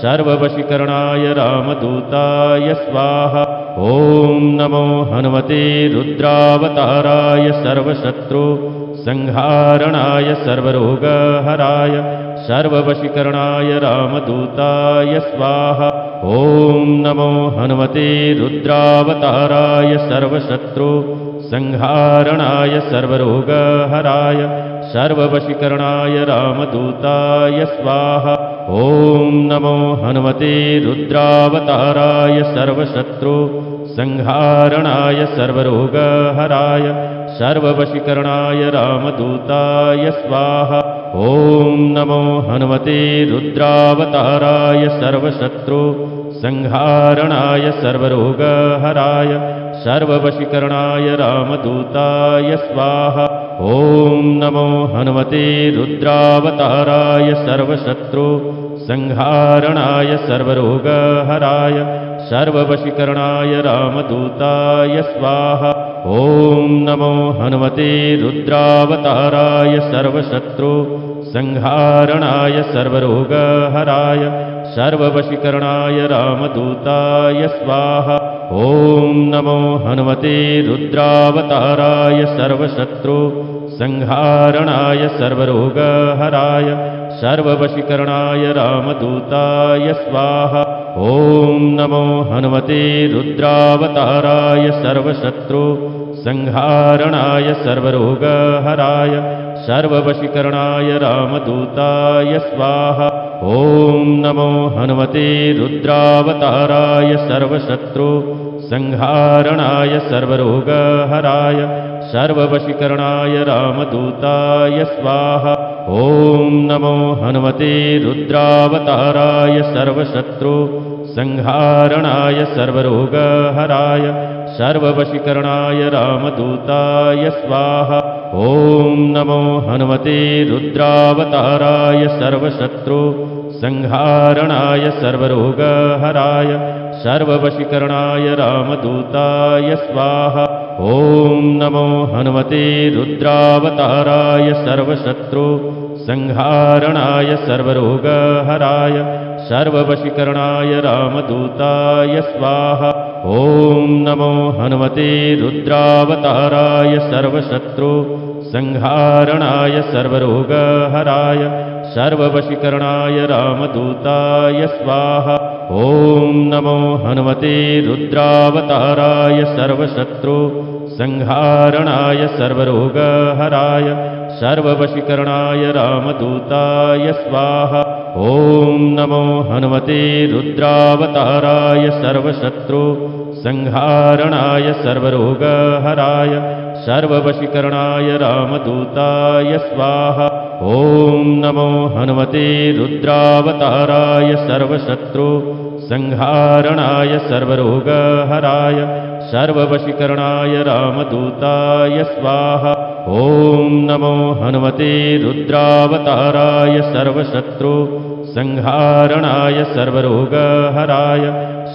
सर्ववशीकरणाय रामदूताय स्वाहा। ॐ नमो हनुमते रुद्रावताराय सर्वशत्रु संहारणाय सर्वरोगहराय सर्ववशीकरणाय रामदूताय स्वाहा। ॐ नमो हनुमते रुद्रावताराय सर्वशत्रु संहारणाय सर्वरोगहराय सर्ववशीकरणाय रामदूताय स्वाहा। ॐ नमो हनुमते रुद्रावताराय सर्वशत्रु संहारणाय सर्वरोगहराय सर्ववशीकरणाय रामदूताय स्वाहा। ॐ नमो हनुमते रुद्रावताराय सर्वशत्रु संहारणाय सर्वरोगहराय सर्ववशीकरणाय रामदूताय स्वाहा। ॐ नमो हनुमते रुद्रावताराय सर्वशत्रु संहारणाय सर्वरोगहराय सर्ववशीकरणाय रामदूताय स्वाहा। ॐ नमो हनुमते रुद्रावताराय सर्वशत्रु संहारणाय सर्वरोगहराय सर्ववशीकरणाय रामदूताय स्वाहा। ॐ नमो हनुमते रुद्रावताराय सर्वशत्रु संहारणाय सर्वरोगहराय सर्ववशीकरणाय रामदूताय स्वाहा। ॐ नमो हनुमते रुद्रावताराय सर्वशत्रु संहारणाय सर्वरोगहराय सर्ववशीकरणाय रामदूताय स्वाहा। ॐ नमो हनुमते रुद्रावताराय सर्वशत्रु संहारणाय सर्वरोगहराय सर्ववशीकरणाय रामदूताय स्वाहा। ॐ नमो हनुमते रुद्रावताराय सर्वशत्रु संहारणाय सर्वरोगहराय सर्ववशीकरणाय रामदूताय स्वाहा। ॐ नमो हनुमते रुद्रावताराय सर्वशत्रु संहारणाय सर्वरोगहराय सर्ववशीकरणाय रामदूताय स्वाहा। ॐ नमो हनुमते रुद्रावताराय सर्वशत्रु संहारणाय सर्वरोगहराय सर्ववशीकरणाय रामदूताय स्वाहा। ॐ नमो हनुमते रुद्रावताराय सर्वशत्रु संहारणाय सर्वरोगहराय सर्ववशीकरणाय रामदूताय स्वाहा। ॐ नमो हनुमते रुद्रावताराय सर्वशत्रु संहारणाय सर्वरोगहराय सर्ववशीकरणाय रामदूताय स्वाहा। ॐ नमो हनुमते रुद्रावताराय सर्वशत्रु संहारणाय सर्वरोगहराय सर्ववशीकरणाय रामदूताय स्वाहा। ॐ नमो हनुमते रुद्रावताराय सर्वशत्रु संहारणाय सर्वरोगहराय सर्ववशीकरणाय रामदूताय स्वाहा। ॐ नमो हनुमते रुद्रावताराय सर्वशत्रु संहारणाय सर्वरोगहराय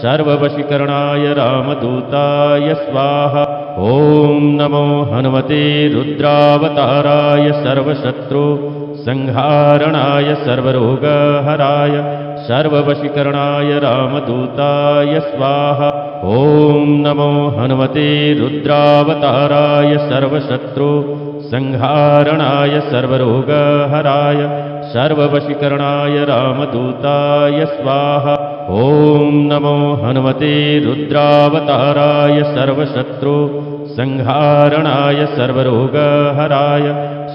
सर्ववशीकरणाय रामदूताय स्वाहा। ॐ नमो हनुमते रुद्रावताराय सर्वशत्रु संहारणाय सर्वरोगहराय सर्ववशीकरणाय रामदूताय स्वाहा। ॐ नमो हनुमते रुद्रावताराय सर्वशत्रु संहारणाय सर्वरोगहराय सर्ववशीकरणाय रामदूताय स्वाहा। ॐ नमो हनुमते रुद्रावताराय सर्वशत्रु संहारणाय सर्वरोगहराय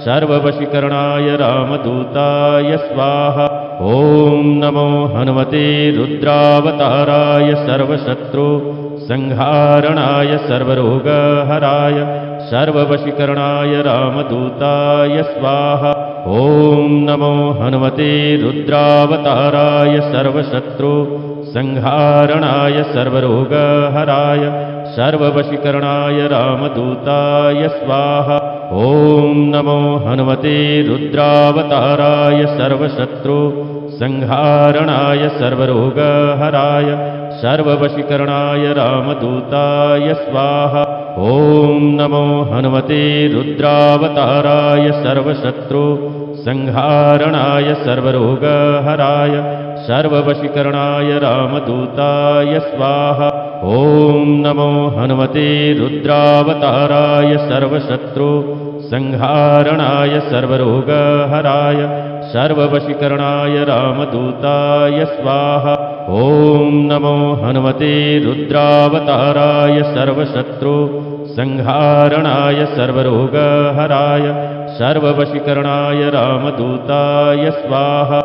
सर्ववशीकरणाय रामदूताय स्वाहा। ॐ नमो हनुमते रुद्रावताराय सर्वशत्रु संहारणाय सर्वरोगहराय सर्ववशीकरणाय रामदूताय स्वाहा। ॐ नमो हनुमते रुद्रावताराय सर्वशत्रु संहारणाय सर्वरोगहराय सर्ववशीकरणाय रामदूताय स्वाहा। ॐ नमो हनुमते रुद्रावताराय सर्वशत्रु संहारणाय सर्वरोगहराय सर्ववशीकरणाय रामदूताय स्वाहा। ॐ नमो हनुमते रुद्रावताराय सर्वशत्रु संहारणाय सर्वरोगहराय सर्ववशीकरणाय रामदूताय स्वाहा। ॐ नमो हनुमते रुद्रावताराय सर्वशत्रु संहारणाय सर्वरोगहराय सर्ववशीकरणाय रामदूताय स्वाहा। ॐ नमो हनुमते रुद्रावताराय सर्वशत्रु संहारणाय सर्वरोगहराय सर्ववशीकरणाय रामदूताय स्वाहा।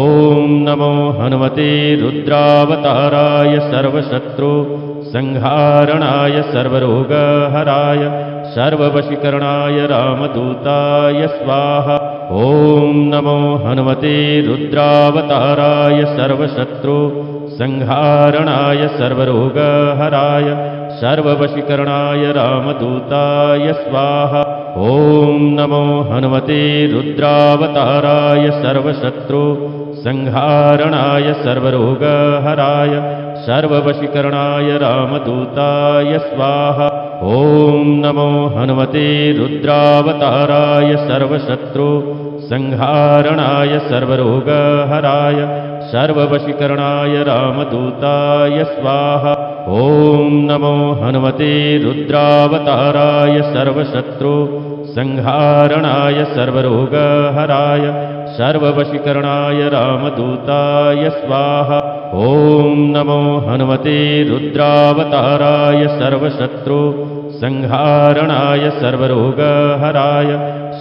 ॐ नमो हनुमते रुद्रावताराय सर्वशत्रु संहारणाय सर्वरोगहराय सर्ववशीकरणाय रामदूताय स्वाहा। ॐ नमो हनुमते रुद्रावताराय सर्वशत्रु संहारणाय सर्वरोगहराय सर्ववशीकरणाय रामदूताय स्वाहा। ॐ नमो हनुमते रुद्रावताराय सर्वशत्रु संहारणाय सर्वरोगहराय सर्ववशीकरणाय रामदूताय स्वाहा। ॐ नमो हनुमते रुद्रावताराय सर्वशत्रु संहारणाय सर्वरोगहराय सर्ववशीकरणाय रामदूताय स्वाहा। ॐ नमो हनुमते रुद्रावताराय सर्वशत्रु संहारणाय सर्वरोगहराय सर्ववशीकरणाय रामदूताय स्वाहा। ॐ नमो हनुमते रुद्रावताराय सर्वशत्रु संहारणाय सर्वरोगहराय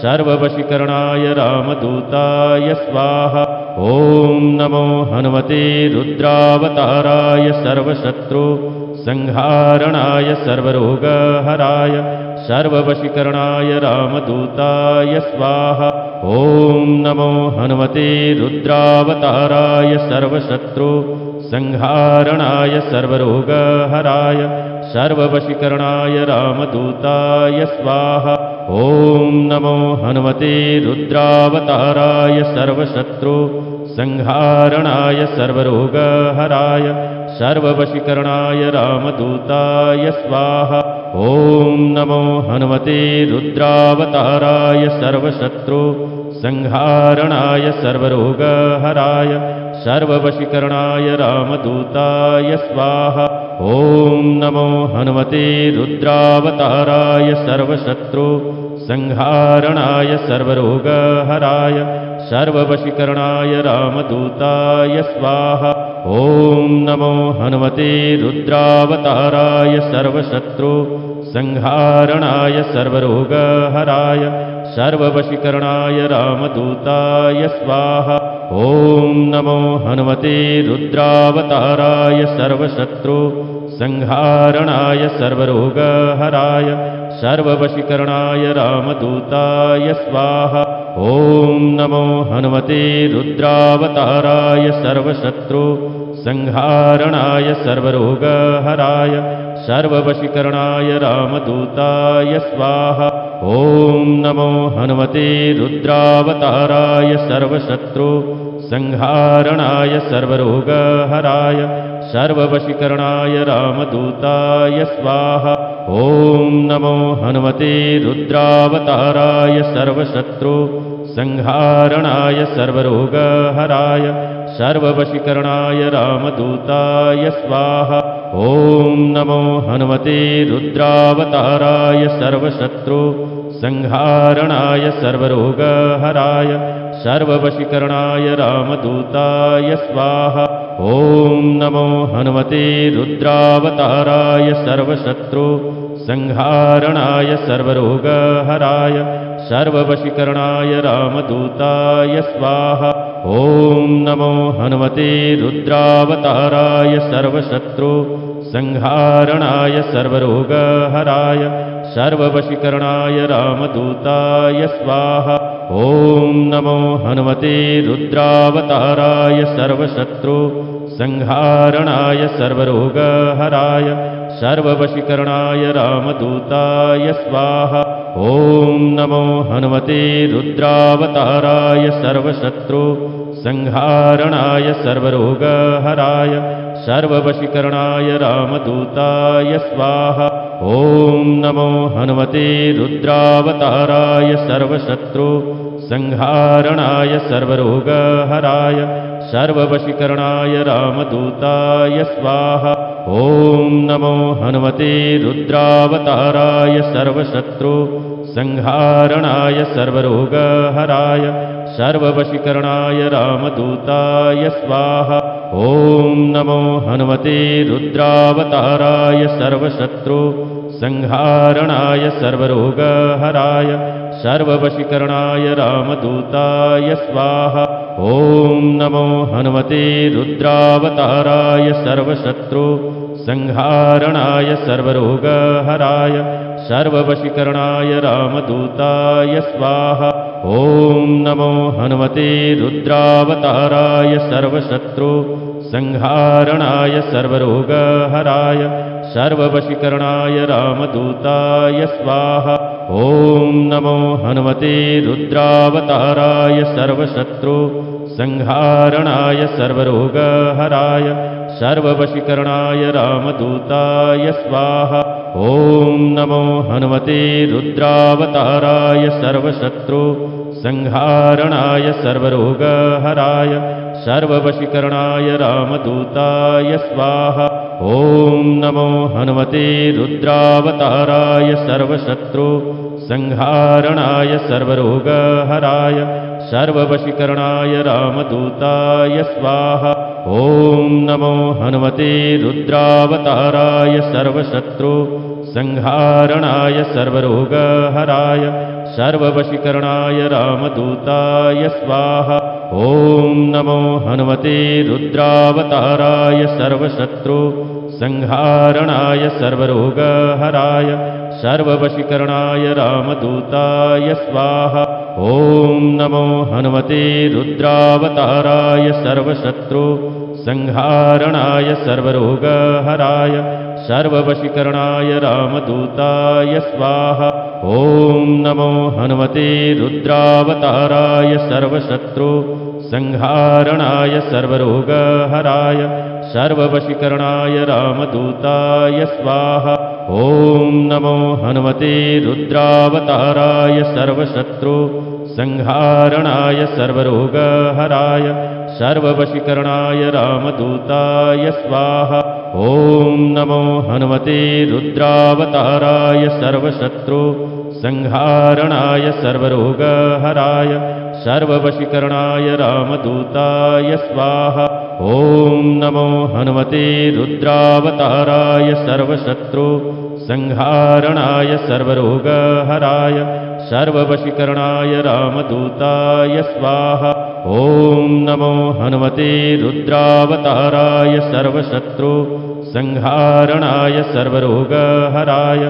सर्ववशीकरणाय रामदूताय स्वाहा। ॐ नमो हनुमते रुद्रावताराय सर्वशत्रु संहारणाय सर्वरोगहराय सर्ववशीकरणाय रामदूताय स्वाहा। ॐ नमो हनुमते रुद्रावताराय सर्वशत्रु संहारणाय सर्वरोगहराय सर्ववशीकरणाय रामदूताय स्वाहा। ॐ नमो हनुमते रुद्रावताराय सर्वशत्रु संहारणाय सर्वरोगहराय सर्ववशीकरणाय रामदूताय स्वाहा। ॐ नमो हनुमते रुद्रावताराय सर्वशत्रु संहारणाय सर्वरोगहराय सर्ववशीकरणाय रामदूताय स्वाहा। ॐ नमो हनुमते रुद्रावताराय सर्वशत्रु संहारणाय सर्वरोगहराय सर्ववशीकरणाय रामदूताय स्वाहा। ॐ नमो हनुमते रुद्रावताराय सर्वशत्रु संहारणाय सर्वरोगहराय सर्ववशीकरणाय रामदूताय स्वाहा। ॐ नमो हनुमते रुद्रावताराय सर्वशत्रु संहारणाय सर्वरोगहराय सर्ववशीकरणाय रामदूताय स्वाहा। ॐ नमो हनुमते रुद्रावताराय सर्वशत्रु संहारणाय सर्वरोगहराय सर्ववशीकरणाय रामदूताय स्वाहा। ॐ नमो हनुमते रुद्रावताराय सर्वशत्रु संहारणाय सर्वरोगहराय सर्ववशीकरणाय रामदूताय स्वाहा। ॐ नमो हनुमते रुद्रावताराय सर्वशत्रु संहारणाय सर्वरोगहराय सर्ववशीकरणाय रामदूताय स्वाहा। ॐ नमो हनुमते रुद्रावताराय सर्वशत्रु संहारणाय सर्वरोगहराय सर्ववशीकरणाय रामदूताय स्वाहा। ॐ नमो हनुमते रुद्रावताराय सर्वशत्रु संहारणाय सर्वरोगहराय सर्ववशीकरणाय रामदूताय स्वाहा। ॐ नमो हनुमते रुद्रावताराय सर्वशत्रु संहारणाय सर्वरोगहराय सर्ववशीकरणाय रामदूताय स्वाहा। ॐ नमो हनुमते रुद्रावताराय सर्वशत्रु संहारणाय सर्वरोगहराय सर्ववशीकरणाय रामदूताय स्वाहा। ॐ नमो हनुमते रुद्रावताराय सर्वशत्रु संहारणाय सर्वरोगहराय सर्ववशीकरणाय रामदूताय स्वाहा। ॐ नमो हनुमते रुद्रावताराय सर्वशत्रु संहारणाय सर्वरोगहराय सर्ववशीकरणाय रामदूताय स्वाहा। ॐ नमो हनुमते रुद्रावताराय सर्वशत्रु संहारणाय सर्वरोगहराय सर्ववशीकरणाय रामदूताय स्वाहा। ॐ नमो हनुमते रुद्रावताराय सर्वशत्रु संहारणाय सर्वरोगहराय सर्ववशीकरणाय रामदूताय स्वाहा। ॐ नमो हनुमते रुद्रावताराय सर्वशत्रु संहारणाय सर्वरोगहराय सर्ववशीकरणाय रामदूताय स्वाहा। ॐ नमो हनुमते रुद्रावताराय सर्वशत्रु संहारणाय सर्वरोगहराय सर्ववशीकरणाय रामदूताय स्वाहा। ॐ नमो हनुमते रुद्रावताराय सर्वशत्रु संहारणाय सर्वरोगहराय सर्ववशीकरणाय रामदूताय स्वाहा। ॐ नमो हनुमते रुद्रावताराय सर्वशत्रु संहारणाय सर्वरोगहराय सर्ववशीकरणाय रामदूताय स्वाहा। ॐ नमो हनुमते रुद्रावताराय सर्वशत्रु संहारणाय सर्वरोगहराय सर्ववशीकरणाय रामदूताय स्वाहा। ॐ नमो हनुमते रुद्रावताराय सर्वशत्रु संहारणाय सर्वरोगहराय सर्ववशीकरणाय रामदूताय स्वाहा। ॐ नमो हनुमते रुद्रावताराय सर्वशत्रु संहारणाय सर्वरोगहराय सर्ववशीकरणाय रामदूताय स्वाहा। ॐ नमो हनुमते रुद्रावताराय सर्वशत्रु संहारणाय सर्वरोगहराय सर्ववशीकरणाय रामदूताय स्वाहा। ॐ नमो हनुमते रुद्रावताराय सर्वशत्रु संहारणाय सर्वरोगहराय सर्ववशीकरणाय रामदूताय स्वाहा। ॐ नमो हनुमते रुद्रावताराय सर्वशत्रु संहारणाय सर्वरोगहराय सर्ववशीकरणाय रामदूताय स्वाहा। ॐ नमो हनुमते रुद्रावताराय सर्वशत्रु संहारणाय सर्वरोगहराय सर्ववशीकरणाय रामदूताय स्वाहा। ॐ नमो हनुमते रुद्रावताराय सर्वशत्रु संहारणाय सर्वरोगहराय सर्ववशीकरणाय रामदूताय स्वाहा। ॐ नमो हनुमते रुद्रावताराय सर्वशत्रु संहारणाय सर्वरोगहराय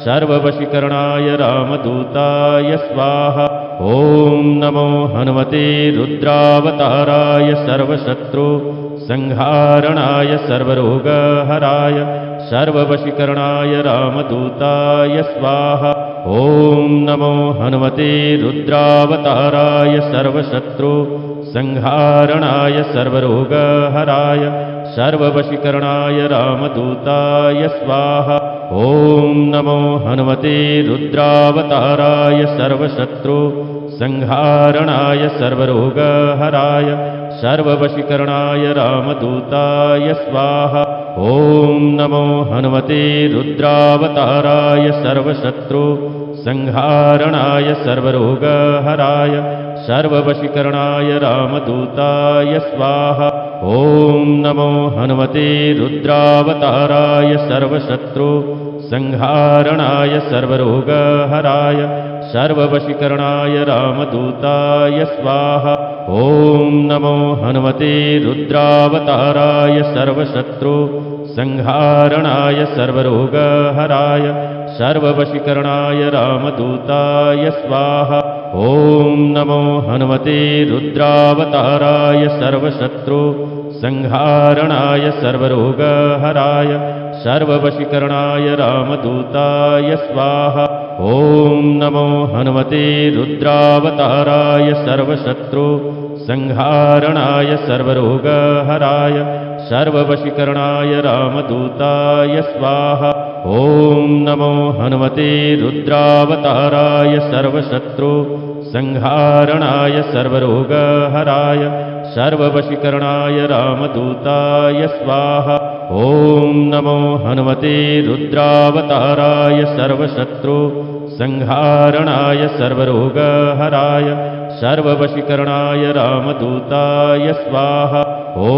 सर्ववशीकरणाय रामदूताय स्वाहा। ॐ नमो हनुमते रुद्रावताराय सर्वशत्रु संहारणाय सर्वरोगहराय सर्ववशीकरणाय रामदूताय स्वाहा। ॐ नमो हनुमते रुद्रावताराय सर्वशत्रु संहारणाय सर्वरोगहराय सर्ववशीकरणाय रामदूताय स्वाहा। ॐ नमो हनुमते रुद्रावताराय सर्वशत्रु संहारणाय सर्वरोगहराय सर्ववशीकरणाय रामदूताय स्वाहा। ॐ नमो हनुमते रुद्रावताराय सर्वशत्रु संहारणाय सर्वरोगहराय सर्ववशीकरणाय रामदूताय स्वाहा। ॐ नमो हनुमते रुद्रावताराय सर्वशत्रुसंहारणाय सर्वरोगहराय सर्ववशीकरणाय रामदूताय स्वाहा। ॐ नमो हनुमते रुद्रावताराय सर्वशत्रुसंहारणाय सर्वरोगहराय सर्ववशीकरणाय रामदूताय स्वाहा। ॐ नमो हनुमते रुद्रावताराय सर्वशत्रुसंहारणाय सर्वरोगहराय सर्ववशीकरणाय रामदूताय स्वाहा। ॐ नमो हनुमते रुद्रावताराय सर्वशत्रुसंहारणाय सर्वरोगहराय सर्ववशीकरणाय रामदूताय स्वाहा। ॐ नमो हनुमते रुद्रावताराय सर्वशत्रुसंहारणाय सर्वरोगहराय सर्ववशीकरणाय रामदूताय स्वाहा। ॐ नमो हनुमते रुद्रावताराय सर्वशत्रुसंहारणाय सर्वरोगहराय सर्ववशीकरणाय रामदूताय स्वाहा। ॐ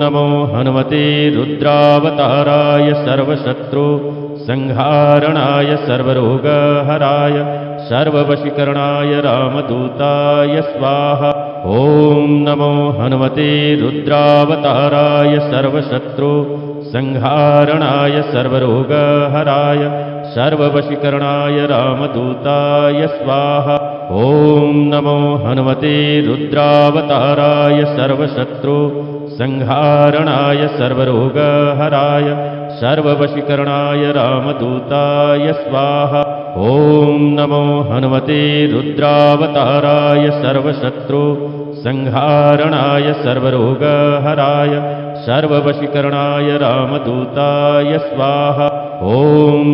नमो हनुमते रुद्रावताराय सर्वशत्रुसंहारणाय सर्वरोगहराय सर्ववशीकरणाय रामदूताय स्वाहा। ॐ नमो हनुमते रुद्रावताराय सर्वशत्रुसंहारणाय सर्वरोगहराय सर्ववशीकरणाय रामदूताय स्वाहा। ॐ नमो हनुमते रुद्रावताराय सर्वशत्रुसंहारणाय सर्वरोगहराय सर्ववशीकरणाय रामदूताय स्वाहा। ॐ नमो हनुमते रुद्रावताराय सर्वशत्रुसंहारणाय सर्वरोगहराय सर्ववशीकरणाय रामदूताय स्वाहा। ॐ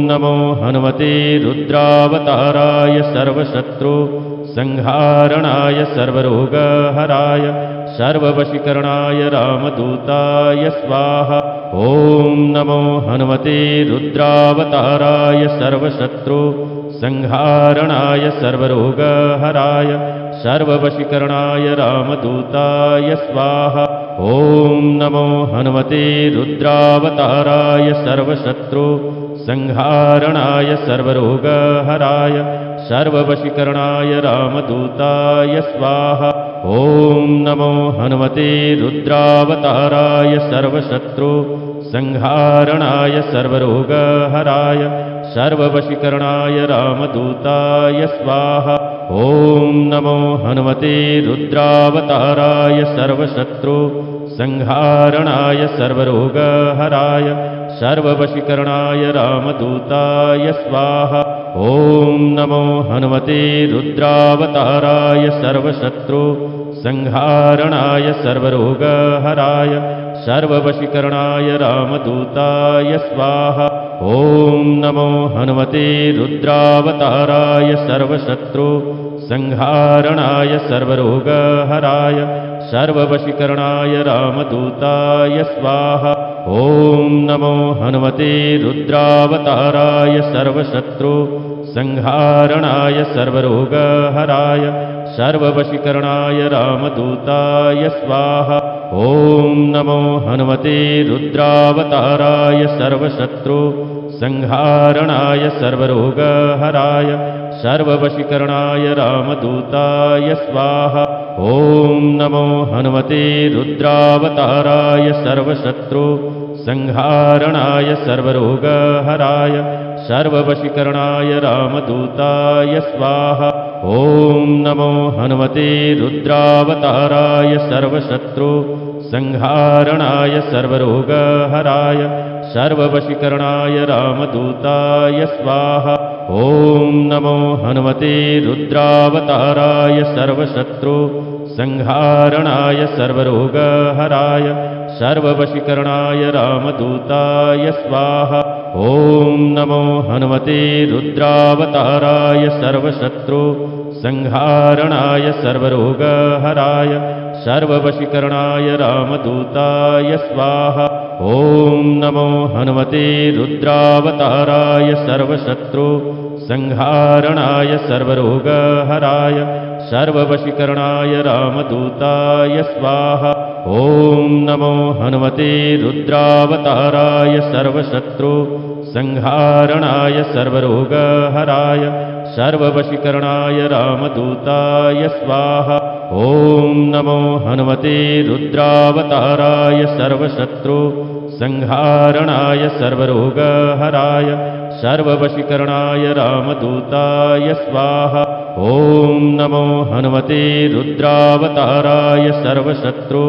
नमो हनुमते रुद्रावताराय सर्वशत्रुसंहारणाय सर्वरोगहराय सर्ववशीकरणाय रामदूताय स्वाहा। ॐ नमो हनुमते रुद्रावताराय सर्वशत्रुसंहारणाय सर्वरोगहराय सर्ववशीकरणाय रामदूताय स्वाहा। ॐ नमो हनुमते रुद्रावताराय सर्वशत्रुसंहारणाय सर्वरोगहराय सर्ववशीकरणाय रामदूताय स्वाहा। ॐ नमो हनुमते रुद्रावताराय सर्वशत्रुसंहारणाय सर्वरोगहराय सर्ववशीकरणाय रामदूताय स्वाहा। ॐ नमो हनुमते रुद्रावताराय सर्वशत्रुसंहारणाय सर्वरोगहराय सर्ववशीकरणाय रामदूताय स्वाहा। ॐ नमो हनुमते रुद्रावताराय सर्वशत्रुसंहारणाय सर्वरोगहराय सर्ववशीकरणाय रामदूताय स्वाहा। ॐ नमो हनुमते रुद्रावताराय सर्वशत्रुसंहारणाय सर्वरोगहराय सर्ववशीकरणाय रामदूताय स्वाहा। ॐ नमो हनुमते रुद्रावताराय सर्वशत्रुसंहारणाय सर्वरोगहराय सर्ववशीकरणाय रामदूताय स्वाहा। ॐ नमो हनुमते रुद्रावताराय सर्वशत्रुसंहारणाय सर्वरोगहराय सर्ववशीकरणाय रामदूताय स्वाहा। ॐ नमो हनुमते रुद्रावताराय सर्वशत्रुसंहारणाय सर्वरोगहराय सर्ववशीकरणाय रामदूताय स्वाहा। ॐ नमो हनुमते रुद्रावताराय सर्वशत्रुसंहारणाय सर्वरोगहराय सर्ववशीकरणाय रामदूताय स्वाहा। ॐ नमो हनुमते रुद्रावताराय सर्वशत्रुसंहारणाय सर्वरोगहराय सर्ववशीकरणाय रामदूताय स्वाहा। ॐ नमो हनुमते रुद्रावताराय सर्वशत्रुसंहारणाय सर्वरोगहराय सर्ववशीकरणाय रामदूताय स्वाहा। ॐ नमो हनुमते रुद्रावताराय सर्वशत्रुसंहारणाय सर्वरोगहराय सर्ववशीकरणाय रामदूताय स्वाहा। ॐ नमो हनुमते रुद्रावताराय सर्वशत्रु संहारणाय सर्वरोगहराय सर्ववशीकरणाय रामदूताय स्वाहा। ॐ नमो हनुमते रुद्रावताराय सर्वशत्रु संहारणाय सर्वरोगहराय सर्ववशीकरणाय रामदूताय स्वाहा। ॐ नमो हनुमते रुद्रावताराय सर्वशत्रु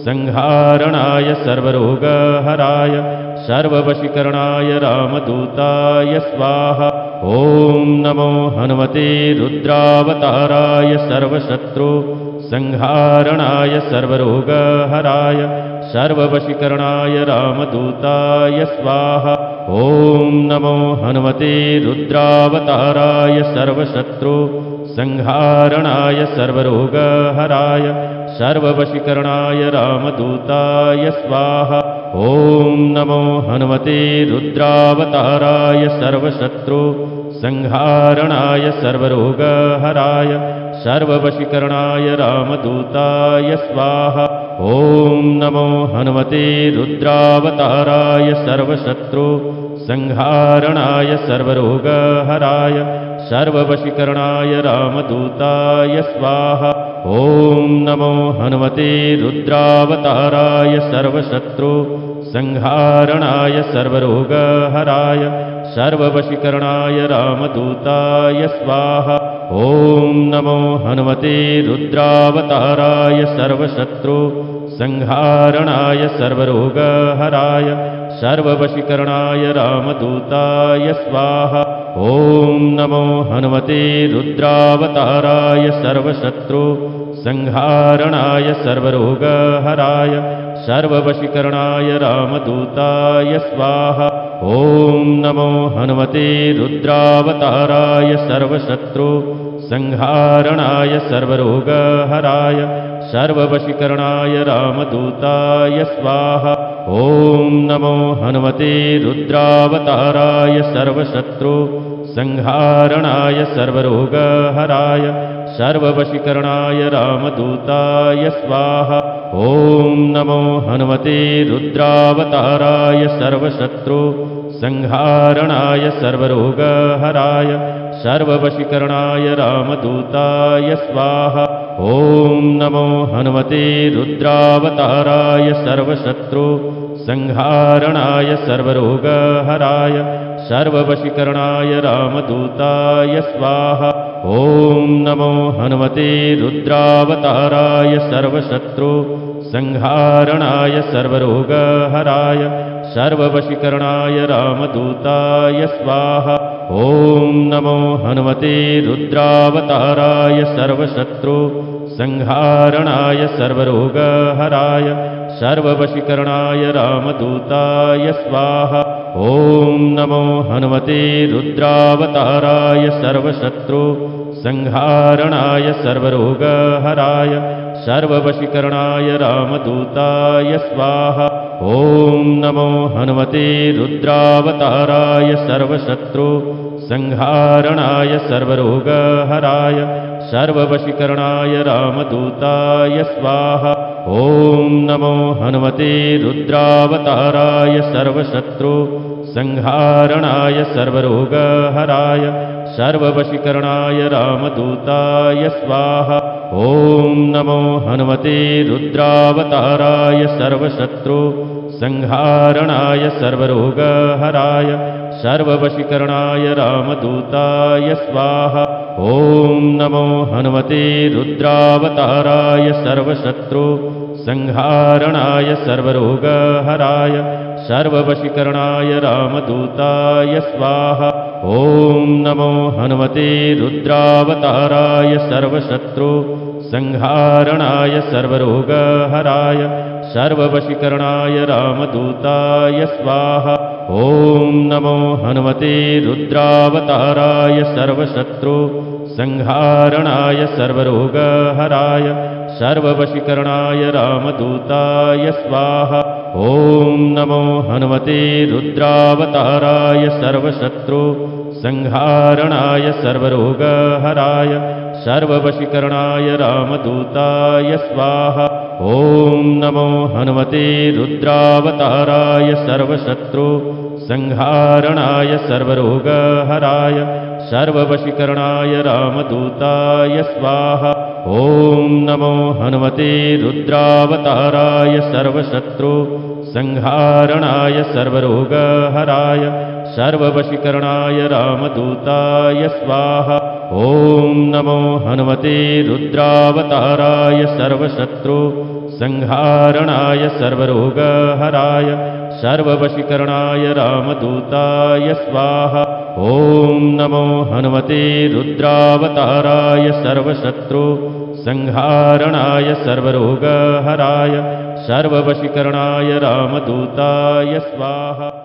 संहारणाय सर्वरोगहराय सर्ववशीकरणाय रामदूताय स्वाहा। ॐ नमो हनुमते रुद्रावताराय सर्वशत्रु संहारणाय सर्वरोगहराय सर्ववशीकरणाय रामदूताय स्वाहा। ॐ नमो हनुमते रुद्रावताराय सर्वशत्रु संहारणाय सर्वरोगहराय सर्ववशीकरणाय रामदूताय स्वाहा। ॐ नमो हनुमते रुद्रावताराय सर्वशत्रु संहारणाय सर्वरोगहराय सर्ववशीकरणाय रामदूताय स्वाहा। ॐ नमो हनुमते रुद्रावताराय सर्वशत्रु संहारणाय सर्वरोगहराय सर्ववशीकरणाय रामदूताय स्वाहा। ॐ नमो हनुमते रुद्रावताराय सर्वशत्रु संहारणाय सर्वरोगहराय सर्ववशीकरणाय रामदूताय स्वाहा। ॐ नमो हनुमते रुद्रावताराय सर्वशत्रु संहारणाय सर्वरोगहराय सर्ववशीकरणाय रामदूताय स्वाहा। ॐ नमो हनुमते रुद्रावताराय सर्वशत्रु संहारणाय सर्वरोगहराय सर्ववशीकरणाय रामदूताय स्वाहा। ॐ नमो हनुमते रुद्रावताराय सर्वशत्रु संहारणाय सर्वरोगहराय सर्ववशीकरणाय रामदूताय स्वाहा। ॐ नमो हनुमते रुद्रावताराय सर्वशत्रु संहारणाय सर्वरोगहराय सर्ववशीकरणाय रामदूताय स्वाहा। ॐ नमो हनुमते रुद्रावताराय सर्वशत्रु संहारणाय सर्वरोगहराय सर्ववशीकरणाय रामदूताय स्वाहा। ॐ नमो हनुमते रुद्रावताराय सर्वशत्रु संहारणाय सर्वरोगहराय सर्ववशीकरणाय रामदूताय स्वाहा। ॐ नमो हनुमते रुद्रावताराय सर्वशत्रु संहारणाय सर्वरोगहराय सर्ववशीकरणाय रामदूताय स्वाहा। ॐ नमो हनुमते रुद्रावताराय सर्वशत्रु संहारणाय सर्वरोगहराय सर्ववशीकरणाय रामदूताय स्वाहा। ॐ नमो हनुमते रुद्रावताराय सर्वशत्रु संहारणाय सर्वरोगहराय सर्ववशीकरणाय रामदूताय स्वाहा। ॐ नमो हनुमते रुद्रावताराय सर्वशत्रु संहारणाय सर्वरोगहराय सर्ववशीकरणाय रामदूताय स्वाहा। ॐ नमो हनुमते रुद्रावताराय सर्वशत्रु संहारणाय सर्वरोगहराय सर्ववशीकरणाय रामदूताय स्वाहा। ॐ नमो हनुमते रुद्रावताराय सर्वशत्रु संहारणाय सर्वरोगहराय सर्ववशीकरणाय रामदूताय स्वाहा। ॐ नमो हनुमते रुद्रावताराय सर्वशत्रु संहारणाय सर्वरोगहराय सर्ववशीकरणाय रामदूताय स्वाहा। ॐ नमो हनुमते रुद्रावताराय सर्वशत्रु संहारणाय सर्वरोगहराय सर्ववशीकरणाय रामदूताय स्वाहा। ॐ नमो हनुमते रुद्रावताराय सर्वशत्रु संहारणाय सर्वरोगहराय सर्ववशीकरणाय रामदूताय स्वाहा। ॐ नमो हनुमते रुद्रावताराय सर्वशत्रु संहारणाय सर्वरोगहराय सर्ववशीकरणाय रामदूताय स्वाहा। ॐ नमो हनुमते रुद्रावताराय सर्वशत्रु संहारणाय सर्वरोगहराय सर्ववशीकरणाय रामदूताय स्वाहा। ॐ नमो हनुमते रुद्रावताराय सर्वशत्रु संहारणाय सर्वरोगहराय सर्ववशीकरणाय रामदूताय स्वाहा। ॐ नमो हनुमते रुद्रावताराय सर्वशत्रु संहारणाय सर्वरोगहराय सर्ववशीकरणाय रामदूताय स्वाहा। ॐ नमो हनुमते रुद्रावताराय सर्वशत्रु संहारणाय सर्वरोगहराय सर्ववशीकरणाय रामदूताय स्वाहा।